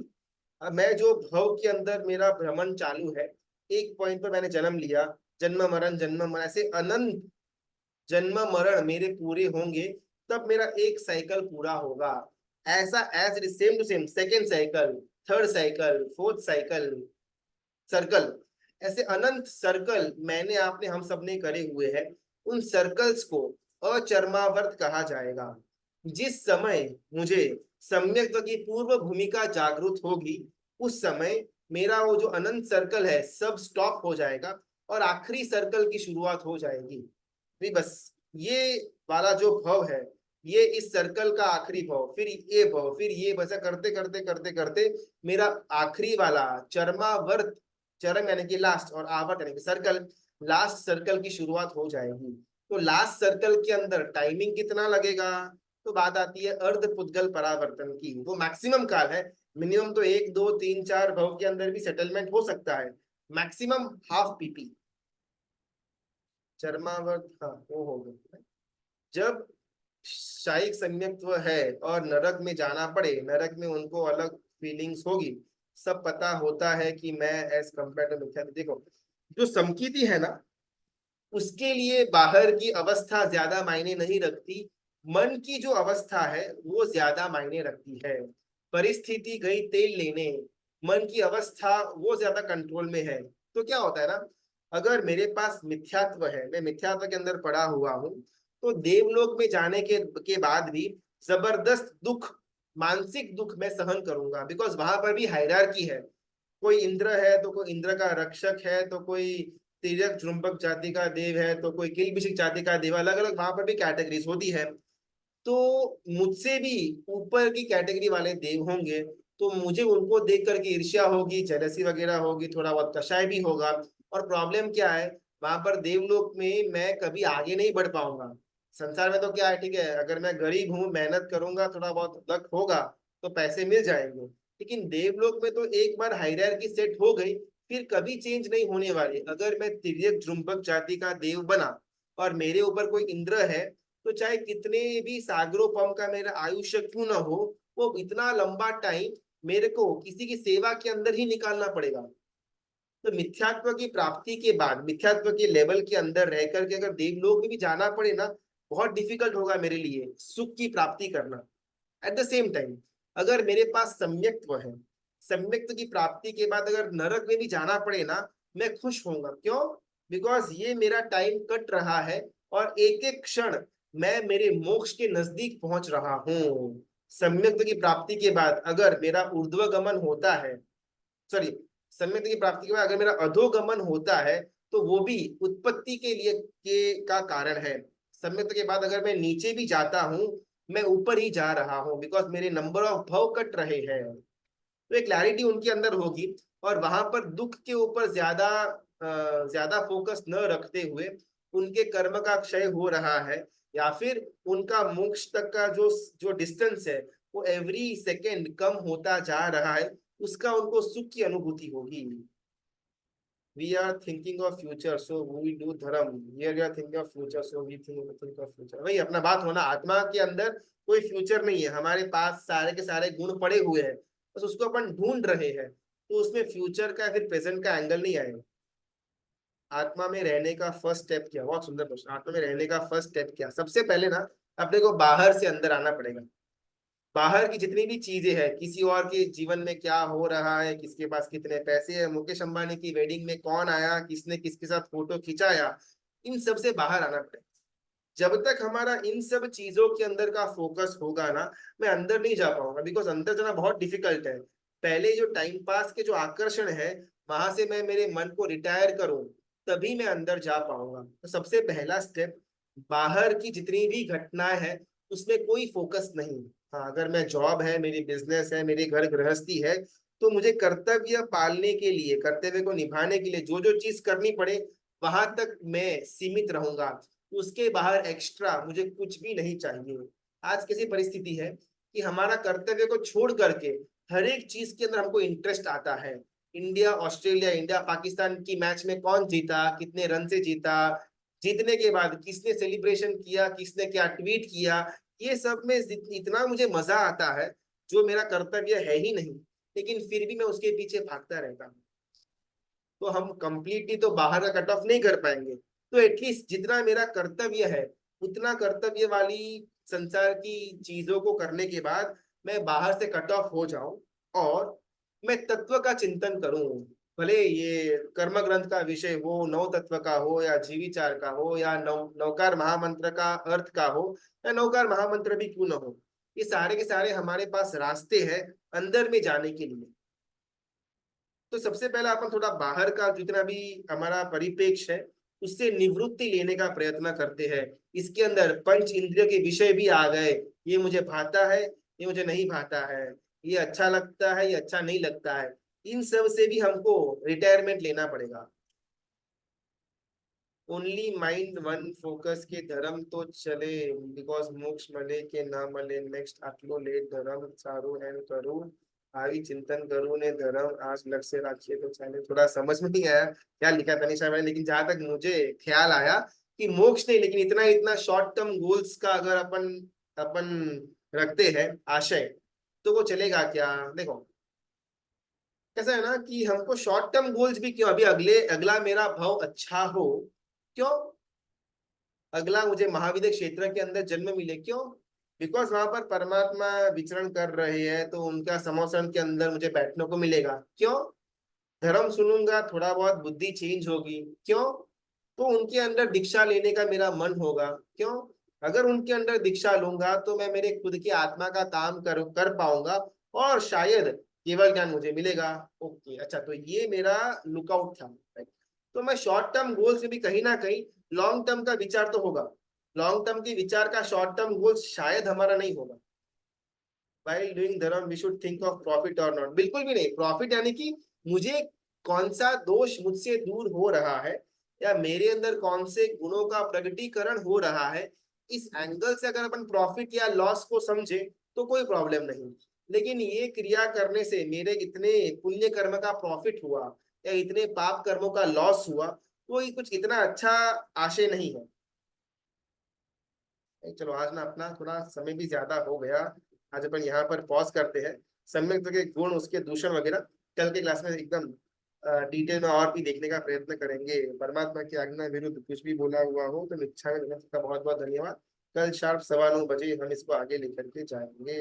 मैं जो भव के अंदर मेरा भ्रमण चालू है, एक पॉइंट पर मैंने जन्म लिया, जन्म मरण ऐसे अनंत जन्म मरण मेरे पूरे होंगे, तब मेरा एक साइकिल पूरा होगा। ऐसा as same to same second cycle, third cycle, fourth cycle, circle, ऐसे अनंत सर्कल मैंने आपने हम सब ने करे हुए हैं। उन सर्कल्स को अचर्मावर्त कहा जाएगा। जिस समय मुझे सम्यक्त्व की पूर्व भूमिका जागृत होगी, उस समय मेरा वो जो अनंत सर्कल है सब स्टॉप हो जाएगा और आखिरी सर्कल की शुरुआत हो जाएगी। भी बस ये वाला जो भव है, ये इस सर्कल का आखिरी भव, फिर ये भव, फिर ये, वैसा करते करते करते करते मेरा आखिरी वाला चरमावर्त, चरम यानी कि लास्ट और आवर्त यानी कि सर्कल, लास्ट सर्कल की शुरुआत हो जाएगी। तो लास्ट सर्कल के अंदर टाइमिंग कितना लगेगा, तो बात आती है अर्ध पुद्गल परावर्तन की। वो मैक्सिमम काल है, मिनिमम तो 1 2 3 4 भव के अंदर भी सेटलमेंट हो सकता है, मैक्सिमम हाफ पीपी चर्मावर्त। हाँ वो हो गया। जब शायिक सम्यक्त्व है और नरक में जाना पड़े, नरक में उनको अलग फीलिंग्स होगी, सब पता होता है कि मैं एज कंपेयर टू मिथ्या। देखो जो समकीर्ति है ना, उसके लिए बाहर की अवस्था ज्यादा मायने नहीं रखती, मन की जो अवस्था है वो ज्यादा मायने रखती है। परिस्थिति गई तेल लेने, मन की अवस्था वो ज्यादा कंट्रोल में है। तो क्या होता है ना, अगर मेरे पास मिथ्यात्व है, मैं मिथ्यात्व के अंदर पड़ा हुआ हूं, तो देवलोक में जाने के बाद भी जबरदस्त दुख, मानसिक दुख मैं सहन करूंगा, बिकॉज वहां पर भी हायरार्की है। कोई इंद्र है तो कोई इंद्र का रक्षक है, तो कोई तिर्यक झुंबक जाति का देव है, तो कोई किलबिशिक जाति का देव, अलग अलग वहां पर भी कैटेगरीज होती है। तो मुझसे भी ऊपर की कैटेगरी वाले देव होंगे, तो मुझे उनको देख करके ईर्ष्या होगी, जेलसी वगैरह होगी, थोड़ा बहुत कषाय भी होगा। और प्रॉब्लम क्या है, वहां पर देवलोक में मैं कभी आगे नहीं बढ़ पाऊंगा। संसार में तो क्या है, ठीक है, अगर मैं गरीब हूँ, मेहनत करूंगा, थोड़ा बहुत लक होगा तो पैसे मिल जाएंगे। लेकिन देवलोक में तो एक बार हायरार्की सेट हो गई, फिर कभी चेंज नहीं होने वाली। अगर मैं तिर्यक झुंबक जाति का देव बना और मेरे ऊपर कोई इंद्र है, तो चाहे कितने भी सागरोपम का मेरा आयुष्य क्यों ना हो, वो इतना लंबा टाइम मेरे को किसी की सेवा के अंदर ही निकालना पड़ेगा। तो मिथ्यात्व की प्राप्ति के बाद, मिथ्यात्व के लेवल के अंदर रह करके अगर देवलोक में भी जाना पड़े ना, बहुत डिफिकल्ट होगा मेरे लिए सुख की प्राप्ति करना। एट द सेम टाइम अगर मेरे पास सम्यक्त्व है, सम्यक्त्व की प्राप्ति के बाद अगर नरक में भी जाना पड़े ना, मैं खुश होऊंगा। क्यों? बिकॉज ये मेरा टाइम कट रहा है और एक एक क्षण मैं मेरे मोक्ष के नजदीक पहुंच रहा हूँ। सम्यक्त्व की प्राप्ति के बाद अगर मेरा ऊर्ध्वगमन होता है, सॉरी, सम्यक्त्व की प्राप्ति के बाद अगर मेरा अधोगमन होता है, तो वो भी उत्पत्ति के लिए का कारण है। सम्यक्त्व के बाद अगर मैं नीचे भी जाता हूँ, मैं ऊपर ही जा रहा हूँ, बिकॉज मेरे नंबर ऑफ भव कट रहे हैं। तो एक क्लैरिटी उनके अंदर होगी और वहां पर दुख के ऊपर ज्यादा फोकस न रखते हुए उनके कर्म का क्षय हो रहा है, या फिर उनका मोक्ष तक का जो डिस्टेंस है वो एवरी सेकेंड कम होता जा रहा है, उसका उनको सुख की अनुभूति होगी। We are thinking of future, so we do dharma. Here we are thinking of future, so we think of future. वही अपना बात होना, आत्मा के अंदर कोई फ्यूचर नहीं है, हमारे पास सारे के सारे गुण पड़े हुए हैं, बस उसको अपन ढूंढ रहे हैं, तो उसमें फ्यूचर का फिर प्रेजेंट का एंगल नहीं आएगा। आत्मा में रहने का फर्स्ट स्टेप क्या? बहुत सुंदर प्रश्न। आत्मा में रहने का फर्स्ट स्टेप क्या? सबसे पहले ना अपने को बाहर से अंदर आना पड़ेगा। बाहर की जितनी भी चीजें हैं, किसी और के जीवन में क्या हो रहा है, किसके पास कितने पैसे हैं, मुकेश अंबानी की वेडिंग में कौन आया, किसने किसके साथ फोटो खिंचाया, इन सब से बाहर आना पड़ेगा। जब तक हमारा इन सब चीजों के अंदर का फोकस होगा ना, मैं अंदर नहीं जा पाऊंगा, बिकॉज अंदर जाना बहुत डिफिकल्ट है। पहले जो टाइम पास के जो आकर्षण है, वहां से मैं मेरे मन को रिटायर करूं, तभी मैं अंदर जा पाऊंगा। तो सबसे पहला स्टेप, बाहर की जितनी भी घटनाएं हैं उसमें कोई फोकस नहीं। हाँ, अगर मैं जॉब है, मेरी बिजनेस है, मेरी घर गृहस्थी है, तो मुझे कर्तव्य पालने के लिए, कर्तव्य को निभाने के लिए जो जो चीज करनी पड़े वहां तक मैं सीमित रहूंगा, उसके बाहर एक्स्ट्रा मुझे कुछ भी नहीं चाहिए। आज कैसी परिस्थिति है कि हमारा कर्तव्य को छोड़ करके हर एक चीज के अंदर हमको इंटरेस्ट आता है। इंडिया ऑस्ट्रेलिया, इंडिया पाकिस्तान की मैच में कौन जीता, कितने रन से जीता, जीतने के बाद किसने सेलिब्रेशन किया, किसने क्या ट्वीट किया, ये सब में इतना मुझे मजा आता है, जो मेरा कर्तव्य है ही नहीं, लेकिन फिर भी मैं उसके पीछे भागता रहता हूँ। तो हम कंप्लीटली तो बाहर का कट ऑफ नहीं कर पाएंगे, तो एटलीस्ट जितना मेरा कर्तव्य है उतना कर्तव्य वाली संसार की चीजों को करने के बाद मैं बाहर से कट ऑफ हो जाऊं और मैं तत्व का चिंतन करूं। भले ये कर्म ग्रंथ का विषय हो, नौ तत्व का हो, या जीविचार का हो, या नौकार महामंत्र का अर्थ का हो, या नौकार महामंत्र भी क्यों न हो, ये सारे के सारे हमारे पास रास्ते हैं अंदर में जाने के लिए। तो सबसे पहला अपन थोड़ा बाहर का जितना भी हमारा परिप्रेक्ष्य है उससे निवृत्ति लेने का प्रयत्न करते हैं। इसके अंदर पंच इंद्रियों के विषय भी आ गए, ये मुझे भाता है, ये मुझे नहीं भाता है, ये अच्छा लगता है, ये अच्छा नहीं लगता है, इन सब से भी हमको रिटायरमेंट लेना पड़ेगा। ओनली माइंड वन फोकस के धर्म तो चले, बिकॉज मोक्ष मले के ना मले, नेक्स्ट आटलो ले धर्म सारू एंड करू, આવી चिंतन करूं ने धर्म आज लक्ष्य राखिए तो चले। थोड़ा समझ में नहीं आया क्या लिखा तनिषा मैंने, लेकिन जहां तक मुझे ख्याल आया कि मोक्ष नहीं, लेकिन इतना इतना शॉर्ट टर्म गोल्स का अगर अपन अपन रखते हैं आशय, तो वो चलेगा क्या? देखो कैसा है ना कि हमको शॉर्ट टर्म गोल्स भी क्यों, अभी अगला मेरा भाव अच्छा हो, क्यों? अगला मुझे महाविद्य क्षेत्र के अंदर जन्म मिले, क्यों? बिकॉज वहां पर परमात्मा विचरण कर रहे हैं, तो उनका समोसन के अंदर मुझे बैठने को मिलेगा, क्यों? धर्म सुनूंगा, थोड़ा बहुत बुद्धि चेंज होगी, क्यों? तो उनके अंदर दीक्षा लेने का मेरा मन होगा, क्यों? अगर उनके अंदर दीक्षा लूंगा तो मैं मेरे खुद की आत्मा का काम कर पाऊंगा और शायद केवल ज्ञान मुझे मिलेगा। ओके, अच्छा, तो ये मेरा लुकआउट था। तो मैं शॉर्ट टर्म गोल से भी कहीं ना कहीं लॉन्ग टर्म का विचार तो होगा, लॉन्ग टर्म के विचार का शॉर्ट टर्म गोल शायद हमारा नहीं होगा। While doing धर्म we should think of profit or not, बिल्कुल भी नहीं। प्रॉफिट यानी कि मुझे कौन सा दोष मुझसे दूर हो रहा है, या मेरे अंदर कौन से गुणों का प्रगटीकरण हो रहा है, इस एंगल से अगर अपन प्रॉफिट या लॉस को समझे तो कोई प्रॉब्लम नहीं। लेकिन ये क्रिया करने से मेरे इतने पुण्य कर्म का प्रॉफिट हुआ या इतने पाप कर्मों का लॉस हुआ, तो ये कुछ इतना अच्छा आशय नहीं है। चलो आज ना अपना थोड़ा समय भी ज्यादा हो गया, आज अपन यहाँ पर पॉज करते हैं। सम्यक के गुण, उसके दूषण वगैरह कल के क्लास में एकदम डिटेल में और भी देखने का प्रयत्न करेंगे। परमात्मा की आज्ञा विरुद्ध कुछ भी बोला हुआ हो तो इच्छा में बहुत बहुत धन्यवाद। कल शार्प 9:15 बजे हम इसको आगे लेकर के जाएंगे।